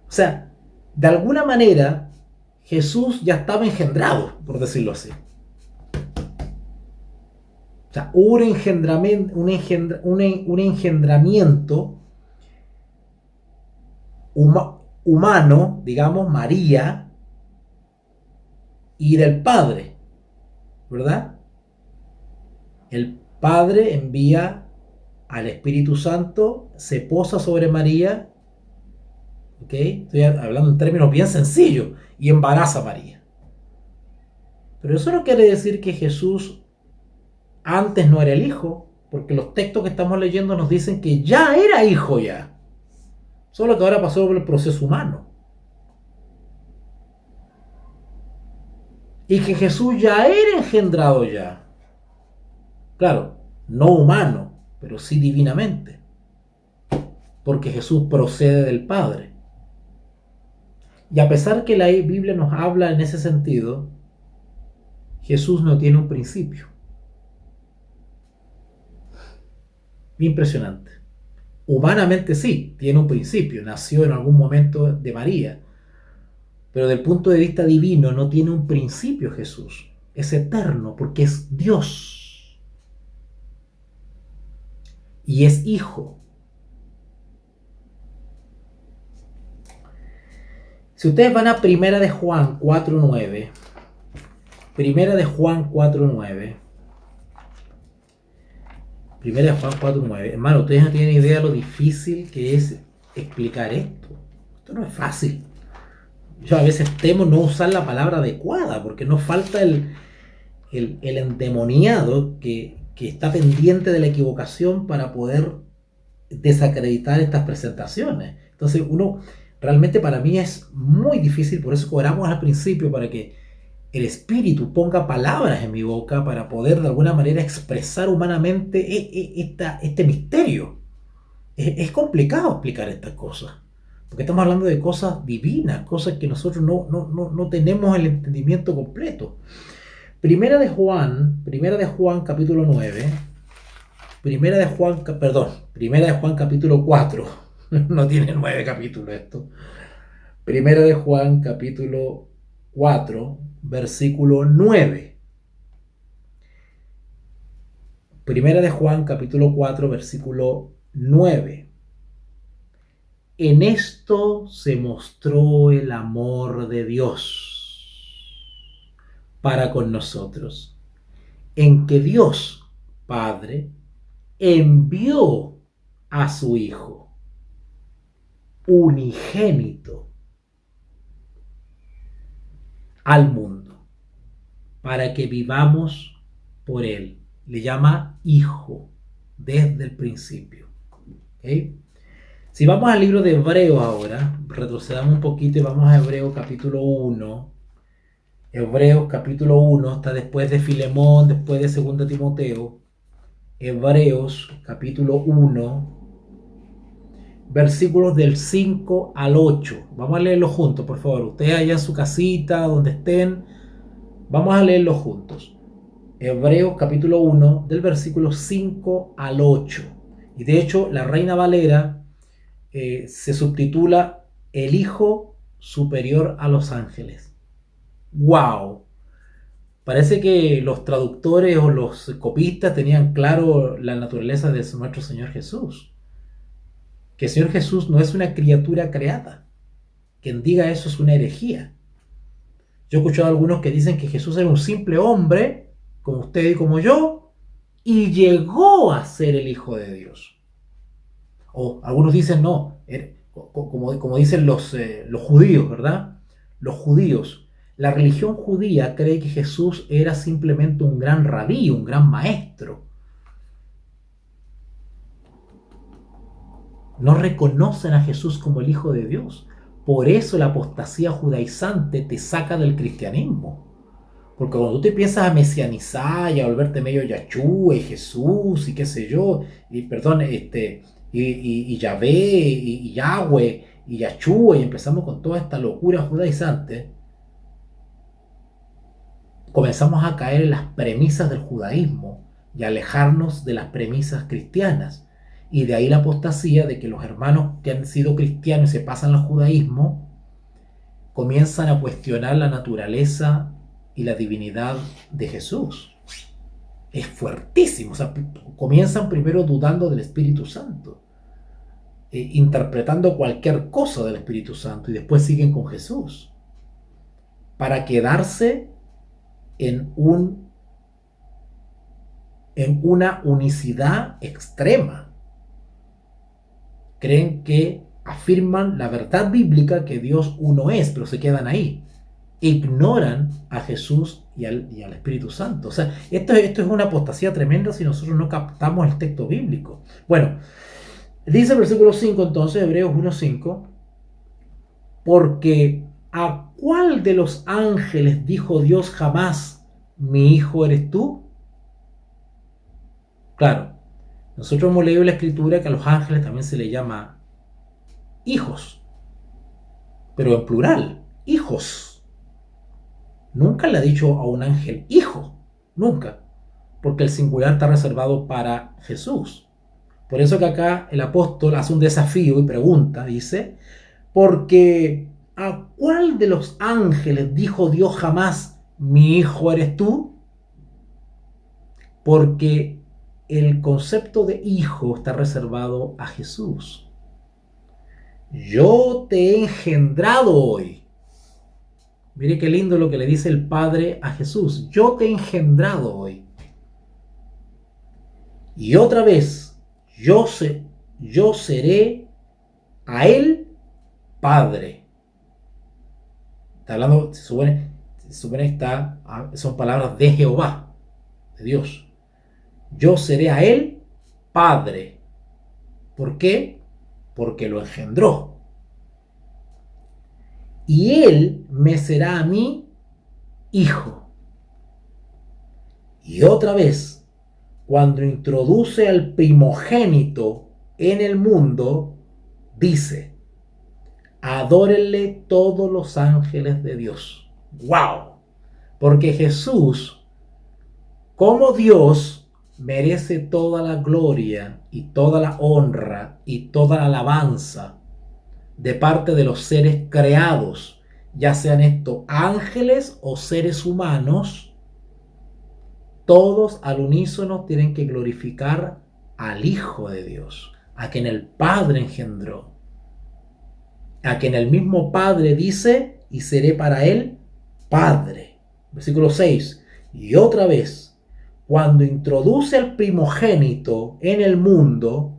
O sea, de alguna manera Jesús ya estaba engendrado, por decirlo así. O sea, hubo un engendramiento humano, digamos, María, y del Padre, ¿verdad? El Padre envía al Espíritu Santo, se posa sobre María, ¿ok? Estoy hablando en términos bien sencillos, y embaraza a María. Pero eso no quiere decir que Jesús antes no era el hijo, porque los textos que estamos leyendo nos dicen que ya era hijo ya. Solo que ahora pasó por el proceso humano. Y que Jesús ya era engendrado ya. Claro, no humano, pero sí divinamente. Porque Jesús procede del Padre. Y a pesar que la Biblia nos habla en ese sentido, Jesús no tiene un principio. Impresionante. Humanamente sí, tiene un principio. Nació en algún momento de María. Pero desde el punto de vista divino no tiene un principio Jesús. Es eterno porque es Dios. Y es hijo. Si ustedes van a Primera de Juan 4:9, Primera de Juan 4:9, Primera de Juan 4:9, hermano, ustedes no tienen idea de lo difícil que es explicar esto. Esto no es fácil. Yo a veces temo no usar la palabra adecuada porque nos falta el endemoniado que está pendiente de la equivocación para poder desacreditar estas presentaciones. Entonces realmente para mí es muy difícil, por eso oramos al principio para que el Espíritu ponga palabras en mi boca para poder de alguna manera expresar humanamente este misterio. Es complicado explicar estas cosas, porque estamos hablando de cosas divinas, cosas que nosotros no tenemos el entendimiento completo. Primera de Juan capítulo 9, Primera de Juan capítulo 4, no tiene 9 capítulos esto. Primera de Juan capítulo 4, versículo 9. Primera de Juan capítulo 4, versículo 9. En esto se mostró el amor de Dios para con nosotros, en que Dios, Padre, envió a su Hijo unigénito al mundo para que vivamos por Él. Le llama Hijo desde el principio. ¿Okay? Si vamos al libro de Hebreos ahora, retrocedamos un poquito y vamos a Hebreos capítulo 1. Hebreos capítulo 1 está después de Filemón, después de 2 Timoteo. Hebreos capítulo 1, versículos del 5 al 8. Vamos a leerlo juntos, por favor. Ustedes allá en su casita, donde estén, vamos a leerlo juntos. Hebreos capítulo 1, del versículo 5 al 8. Y de hecho, la Reina Valera se subtitula El Hijo Superior a los Ángeles. ¡Wow! Parece que los traductores o los copistas tenían claro la naturaleza de nuestro Señor Jesús. Que el Señor Jesús no es una criatura creada. Quien diga eso es una herejía. Yo he escuchado a algunos que dicen que Jesús era un simple hombre, como usted y como yo, y llegó a ser el Hijo de Dios. O algunos dicen no, como dicen los judíos, ¿verdad? Los judíos. La religión judía cree que Jesús era simplemente un gran rabí, un gran maestro. No reconocen a Jesús como el Hijo de Dios. Por eso la apostasía judaizante te saca del cristianismo. Porque cuando tú te empiezas a mesianizar y a volverte medio Yahshua y Jesús y qué sé yo, y perdón, y Yahvé y Yahweh y Yahshua, y empezamos con toda esta locura judaizante, comenzamos a caer en las premisas del judaísmo y alejarnos de las premisas cristianas. Y de ahí la apostasía de que los hermanos que han sido cristianos y se pasan al judaísmo comienzan a cuestionar la naturaleza y la divinidad de Jesús. Es fuertísimo. O sea, comienzan primero dudando del Espíritu Santo, interpretando cualquier cosa del Espíritu Santo, y después siguen con Jesús para quedarse en una unicidad extrema. Creen que afirman la verdad bíblica que Dios uno es, pero se quedan ahí. Ignoran a Jesús y al Espíritu Santo. O sea, esto es una apostasía tremenda si nosotros no captamos el texto bíblico. Bueno, dice el versículo 5 entonces, Hebreos 1:5, porque ¿a cuál de los ángeles dijo Dios jamás, mi hijo eres tú? Claro, nosotros hemos leído en la Escritura que a los ángeles también se les llama hijos, pero en plural, hijos. Nunca le ha dicho a un ángel hijo, nunca, porque el singular está reservado para Jesús. Por eso que acá el apóstol hace un desafío y pregunta, dice, porque ¿a cuál de los ángeles dijo Dios jamás, mi hijo eres tú? Porque el concepto de hijo está reservado a Jesús. Yo te he engendrado hoy. Mire qué lindo lo que le dice el Padre a Jesús. Yo te he engendrado hoy. Y otra vez, yo seré a él Padre. Está hablando, se supone que son palabras de Jehová, de Dios. Yo seré a él Padre. ¿Por qué? Porque lo engendró. Y él me será a mí hijo. Y otra vez, cuando introduce al primogénito en el mundo, dice, adórenle todos los ángeles de Dios. ¡Wow! Porque Jesús, como Dios, merece toda la gloria y toda la honra y toda la alabanza de parte de los seres creados, ya sean estos ángeles o seres humanos. Todos al unísono tienen que glorificar al Hijo de Dios, a quien el Padre engendró. a quien el mismo Padre dice, y seré para él Padre. Versículo 6. Y otra vez, cuando introduce al primogénito en el mundo,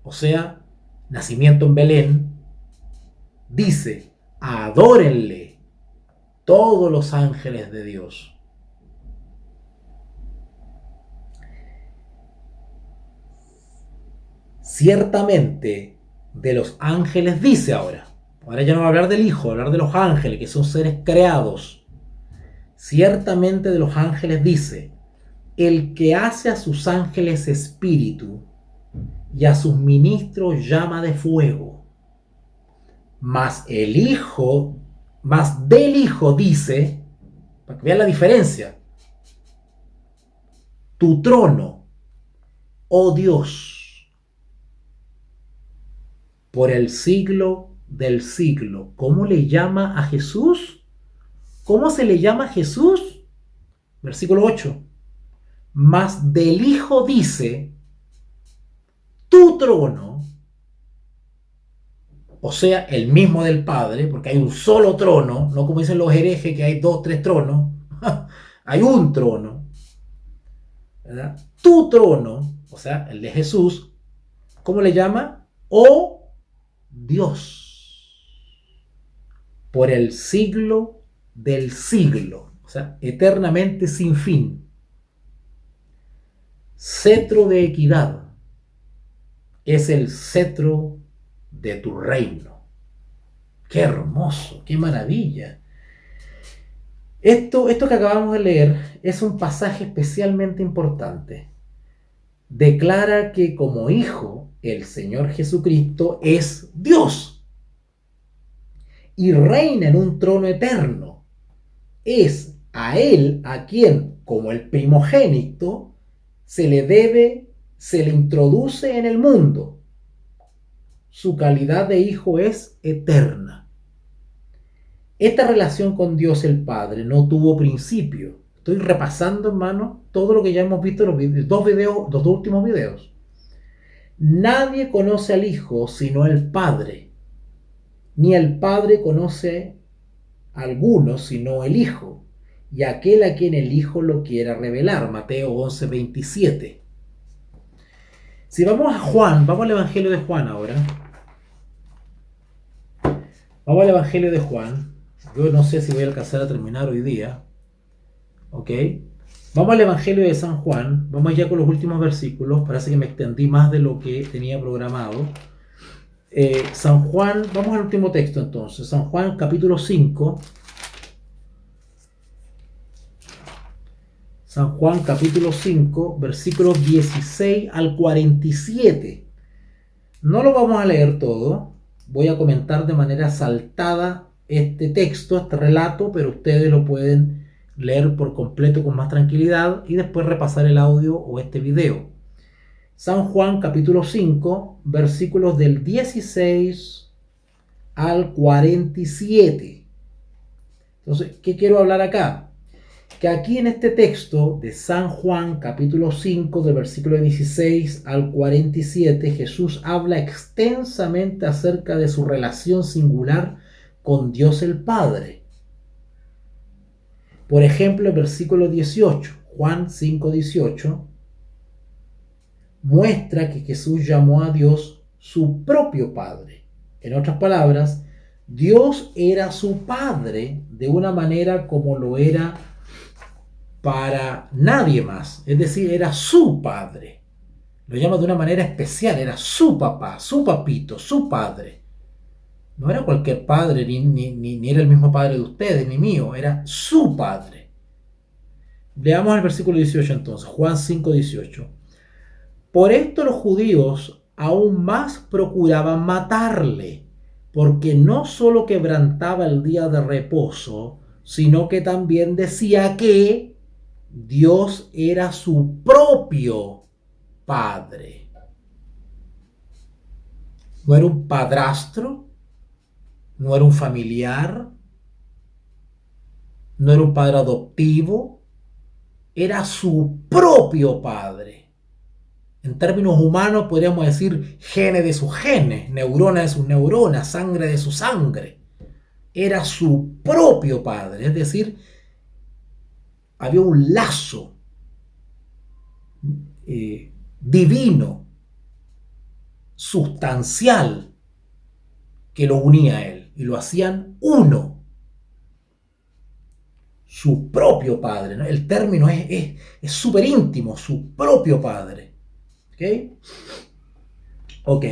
o sea, nacimiento en Belén, dice, adórenle todos los ángeles de Dios. Ciertamente, de los ángeles dice ahora ya no va a hablar del Hijo, va a hablar de los ángeles, que son seres creados. Ciertamente de los ángeles dice, el que hace a sus ángeles espíritu y a sus ministros llama de fuego. Mas del Hijo dice, para que vean la diferencia, tu trono, oh Dios, por el siglo del siglo. ¿Cómo le llama a Jesús? ¿Cómo se le llama a Jesús? Versículo 8. Mas del Hijo dice, tu trono, o sea, el mismo del Padre, porque hay un solo trono, no como dicen los herejes que hay 2, 3 tronos, hay un trono, ¿verdad? Tu trono, o sea, el de Jesús, ¿cómo le llama? Oh Dios, por el siglo del siglo, o sea, eternamente sin fin. Cetro de equidad es el cetro de tu reino. ¡Qué hermoso! ¡Qué maravilla! Esto que acabamos de leer es un pasaje especialmente importante. Declara que como hijo, el Señor Jesucristo es Dios y reina en un trono eterno. Es a Él a quien, como el primogénito, se le introduce en el mundo. Su calidad de hijo es eterna. Esta relación con Dios el Padre no tuvo principio. Estoy repasando, hermano, todo lo que ya hemos visto en los dos últimos videos. Nadie conoce al Hijo sino el Padre, ni el Padre conoce a alguno sino el Hijo, y aquel a quien el Hijo lo quiera revelar. Mateo 11:27. Si vamos a Juan, vamos al Evangelio de Juan ahora. Vamos al Evangelio de Juan. Yo no sé si voy a alcanzar a terminar hoy día. ¿Ok? Vamos al Evangelio de San Juan. Vamos ya con los últimos versículos. Parece que me extendí más de lo que tenía programado. San Juan, vamos al último texto entonces. San Juan capítulo 5. San Juan capítulo 5, versículos 16 al 47. No lo vamos a leer todo. Voy a comentar de manera saltada este texto, este relato, pero ustedes lo pueden leer por completo con más tranquilidad y después repasar el audio o este video. San Juan capítulo 5, versículos del 16 al 47. Entonces, ¿qué quiero hablar acá? Que aquí en este texto de San Juan capítulo 5 del versículo 16 al 47 Jesús habla extensamente acerca de su relación singular con Dios el Padre. Por ejemplo, el versículo 18, Juan 5:18, muestra que Jesús llamó a Dios su propio Padre. En otras palabras, Dios era su Padre de una manera como lo era para nadie más, es decir, era su padre. Lo llama de una manera especial, era su papá, su papito, su padre. No era cualquier padre, ni era el mismo padre de ustedes, ni mío, era su padre. Leamos el versículo 18 entonces, Juan 5:18. Por esto los judíos aún más procuraban matarle, porque no solo quebrantaba el día de reposo, sino que también decía que Dios era su propio padre. No era un padrastro, no era un familiar, no era un padre adoptivo, era su propio padre. En términos humanos podríamos decir gene de sus genes, neurona de sus neuronas, sangre de su sangre. Era su propio padre, es decir, había un lazo divino, sustancial, que lo unía a él y lo hacían uno. Su propio padre, ¿no? El término es súper íntimo, su propio padre. ¿Ok? Ok.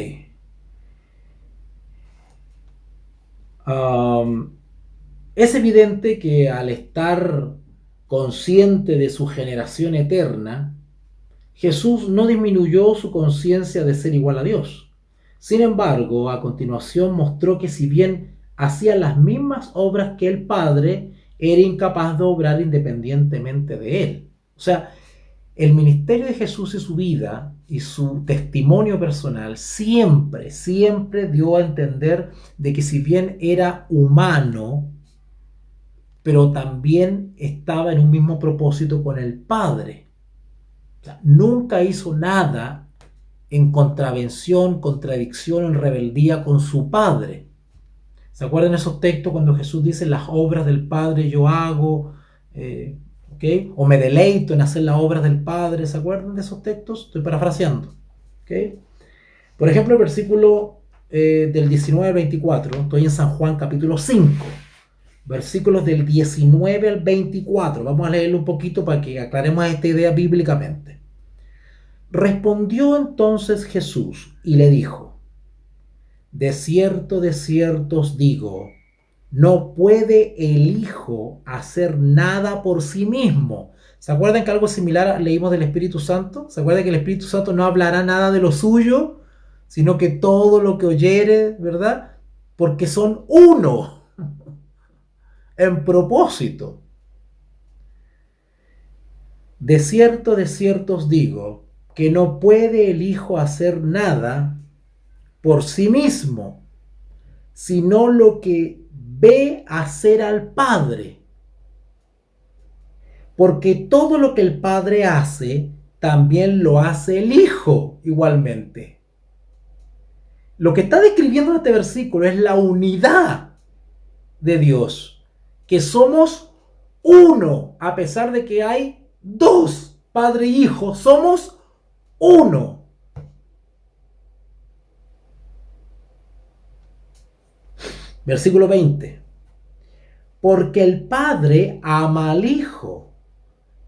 Es evidente que al estar consciente de su generación eterna, Jesús no disminuyó su conciencia de ser igual a Dios. Sin embargo, a continuación mostró que si bien hacía las mismas obras que el Padre, era incapaz de obrar independientemente de él. O sea, el ministerio de Jesús y su vida y su testimonio personal siempre, siempre dio a entender de que si bien era humano, pero también estaba en un mismo propósito con el Padre. O sea, nunca hizo nada en contravención, contradicción o en rebeldía con su Padre. ¿Se acuerdan esos textos cuando Jesús dice las obras del Padre yo hago? ¿Okay? O me deleito en hacer las obras del Padre. ¿Se acuerdan de esos textos? Estoy parafraseando. ¿Okay? Por ejemplo, el versículo del 19 al 24, estoy en San Juan capítulo 5, versículos del 19 al 24. Vamos a leerlo un poquito para que aclaremos esta idea bíblicamente. Respondió entonces Jesús y le dijo: de cierto os digo, no puede el Hijo hacer nada por sí mismo. ¿Se acuerdan que algo similar leímos del Espíritu Santo? ¿Se acuerdan que el Espíritu Santo no hablará nada de lo suyo, sino que todo lo que oyere, ¿verdad? Porque son uno en propósito. De cierto os digo, que no puede el Hijo hacer nada por sí mismo, sino lo que ve hacer al Padre. Porque todo lo que el Padre hace, también lo hace el Hijo igualmente. Lo que está describiendo este versículo es la unidad de Dios, que somos uno, a pesar de que hay dos, Padre y Hijo, somos uno. Versículo 20. Porque el Padre ama al Hijo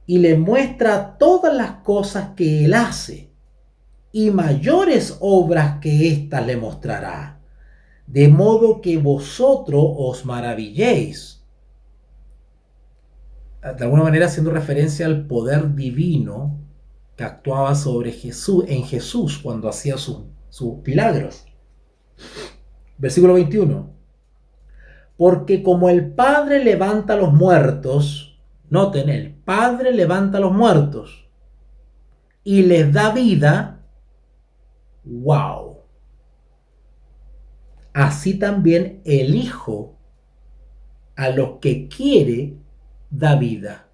y le muestra todas las cosas que Él hace, y mayores obras que éstas le mostrará, de modo que vosotros os maravilléis. De alguna manera haciendo referencia al poder divino que actuaba sobre Jesús, en Jesús cuando hacía sus milagros. Versículo 21. Porque como el Padre levanta a los muertos, noten, el Padre levanta a los muertos y les da vida, wow. Así también el Hijo a los que quiere da vida.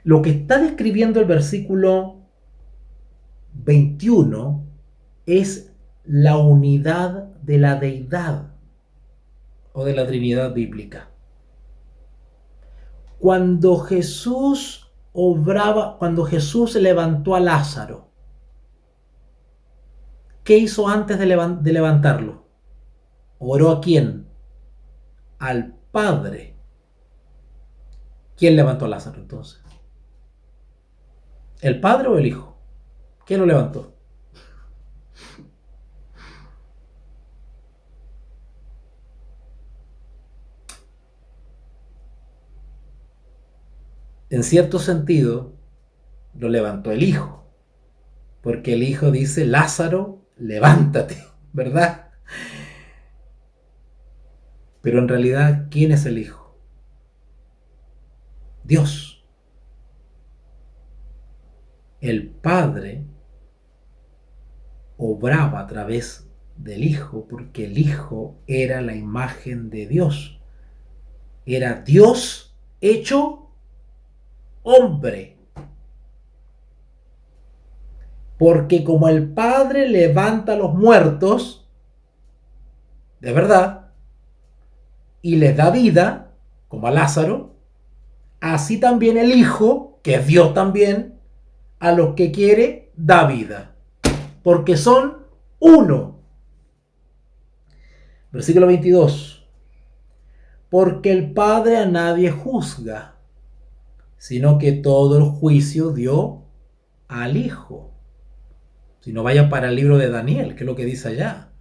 Lo que está describiendo el versículo 21 es la unidad de la deidad o de la Trinidad bíblica. Cuando Jesús obraba, cuando Jesús levantó a Lázaro, ¿qué hizo antes de levantarlo? ¿Oró a quién? Al Padre. ¿Quién levantó a Lázaro entonces? ¿El Padre o el Hijo? ¿Quién lo levantó? En cierto sentido, lo levantó el Hijo, porque el Hijo dice: Lázaro, levántate, ¿verdad? Pero en realidad, ¿quién es el Hijo? Dios. El Padre obraba a través del Hijo, porque el Hijo era la imagen de Dios. Era Dios hecho hombre. Porque como el Padre levanta a los muertos, de verdad, y les da vida, como a Lázaro, así también el Hijo, que es Dios también, a los que quiere da vida. Porque son uno. Versículo 22. Porque el Padre a nadie juzga, sino que todo el juicio dio al Hijo. Si no, vaya para el libro de Daniel, que es lo que dice allá,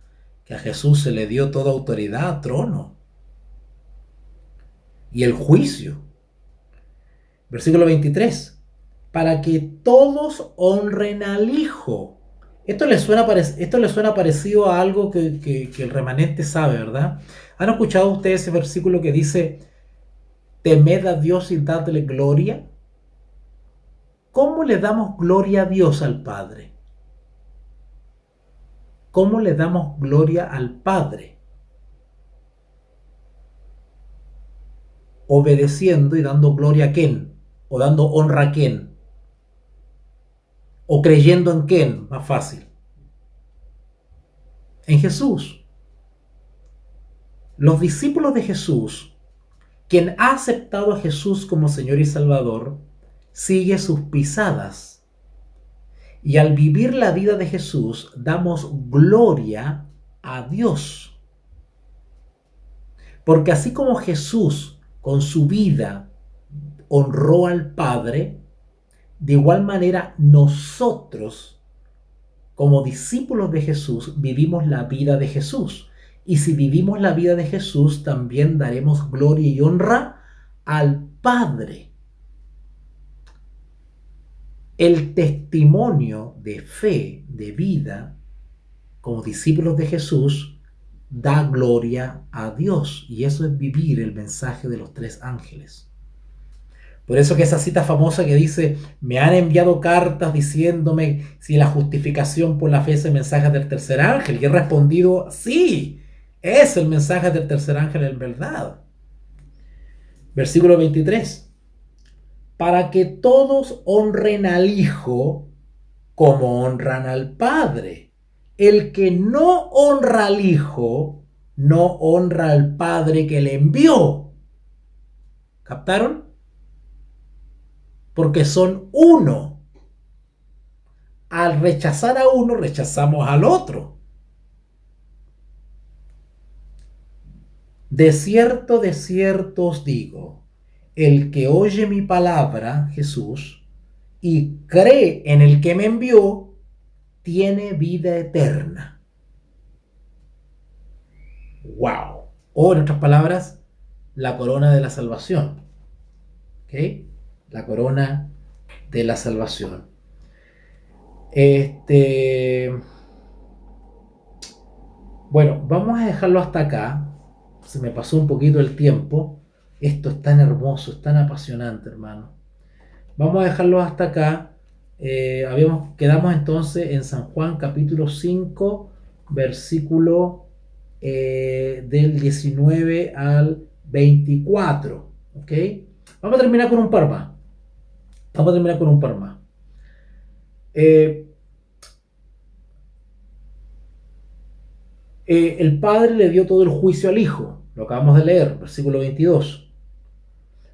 que a Jesús se le dio toda autoridad, trono y el juicio. Versículo 23. Para que todos honren al Hijo. Esto le suena parecido a algo que el remanente sabe, ¿verdad? ¿Han escuchado ustedes ese versículo que dice, temed a Dios y dadle gloria? ¿Cómo le damos gloria a Dios al Padre? ¿Cómo le damos gloria al Padre? Obedeciendo y dando gloria a quién, o dando honra a quién, o creyendo en quién, más fácil, en Jesús. Los discípulos de Jesús, quien ha aceptado a Jesús como Señor y Salvador, sigue sus pisadas. Y al vivir la vida de Jesús, damos gloria a Dios. Porque así como Jesús con su vida honró al Padre, de igual manera nosotros, como discípulos de Jesús, vivimos la vida de Jesús. Y si vivimos la vida de Jesús, también daremos gloria y honra al Padre. El testimonio de fe, de vida, como discípulos de Jesús, da gloria a Dios. Y eso es vivir el mensaje de los tres ángeles. Por eso que esa cita famosa que dice, me han enviado cartas diciéndome si la justificación por la fe es el mensaje del tercer ángel. Y he respondido, sí, es el mensaje del tercer ángel en verdad. Versículo 23. Para que todos honren al Hijo como honran al Padre. El que no honra al Hijo, no honra al Padre que le envió. ¿Captaron? Porque son uno. Al rechazar a uno, rechazamos al otro. De cierto os digo, el que oye mi palabra, Jesús, y cree en el que me envió, tiene vida eterna. ¡Wow! O en otras palabras, la corona de la salvación. ¿Ok? La corona de la salvación. Bueno, vamos a dejarlo hasta acá. Se me pasó un poquito el tiempo. Esto es tan hermoso, es tan apasionante, hermano. Vamos a dejarlo hasta acá. Quedamos entonces en San Juan capítulo 5, versículo del 19 al 24. ¿Ok? Vamos a terminar con un par más. El Padre le dio todo el juicio al Hijo. Lo acabamos de leer, versículo 22.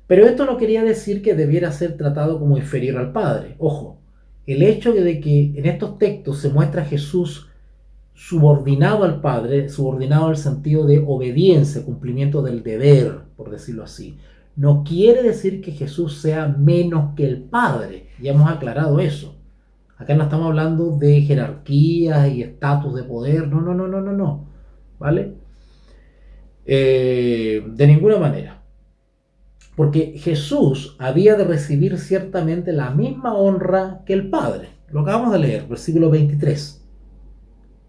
Pero esto no quería decir que debiera ser tratado como inferior al Padre. Ojo, el hecho de que en estos textos se muestra a Jesús subordinado al Padre, subordinado al sentido de obediencia, cumplimiento del deber, por decirlo así, no quiere decir que Jesús sea menos que el Padre. Ya hemos aclarado eso. Acá no estamos hablando de jerarquías y estatus de poder. No. ¿Vale? De ninguna manera. Porque Jesús había de recibir ciertamente la misma honra que el Padre. Lo acabamos de leer, versículo 23.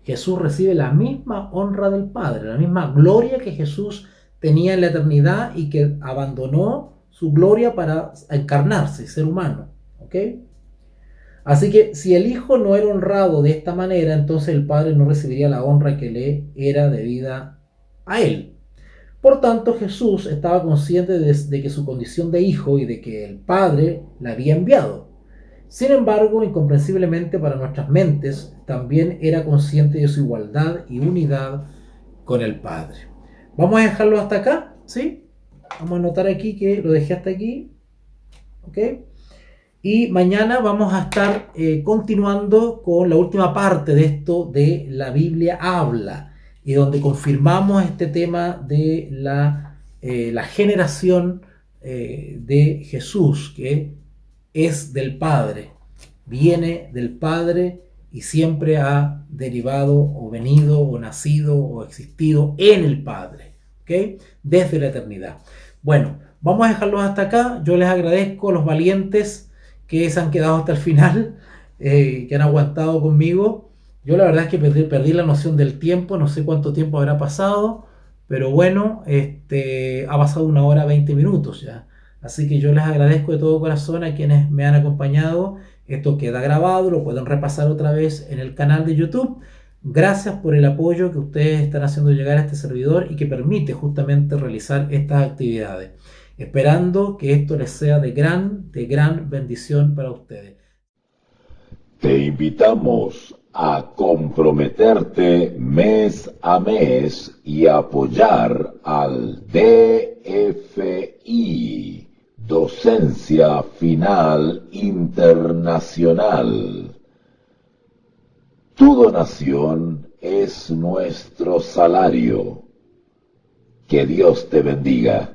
Jesús recibe la misma honra del Padre, la misma gloria que Jesús tenía en la eternidad y que abandonó su gloria para encarnarse, ser humano. ¿Ok? Así que si el Hijo no era honrado de esta manera, entonces el Padre no recibiría la honra que le era debida a él. Por tanto, Jesús estaba consciente de que su condición de Hijo y de que el Padre la había enviado. Sin embargo, incomprensiblemente para nuestras mentes, también era consciente de su igualdad y unidad con el Padre. Vamos a dejarlo hasta acá, ¿sí? Vamos a anotar aquí que lo dejé hasta aquí, ¿ok? Y mañana vamos a estar continuando con la última parte de esto de la Biblia habla, y donde confirmamos este tema de la generación de Jesús, que es del Padre, viene del Padre y siempre ha derivado o venido o nacido o existido en el Padre, ¿ok? Desde la eternidad. Bueno, vamos a dejarlos hasta acá. Yo les agradezco a los valientes que se han quedado hasta el final, que han aguantado conmigo. Yo la verdad es que perdí la noción del tiempo, no sé cuánto tiempo habrá pasado, pero bueno, ha pasado 1 hora 20 minutos ya. Así que yo les agradezco de todo corazón a quienes me han acompañado. Esto queda grabado, lo pueden repasar otra vez en el canal de YouTube. Gracias por el apoyo que ustedes están haciendo llegar a este servidor y que permite justamente realizar estas actividades. Esperando que esto les sea de gran bendición para ustedes. Te invitamos a comprometerte mes a mes y apoyar al DFI, Docencia Final Internacional. Tu donación es nuestro salario. Que Dios te bendiga.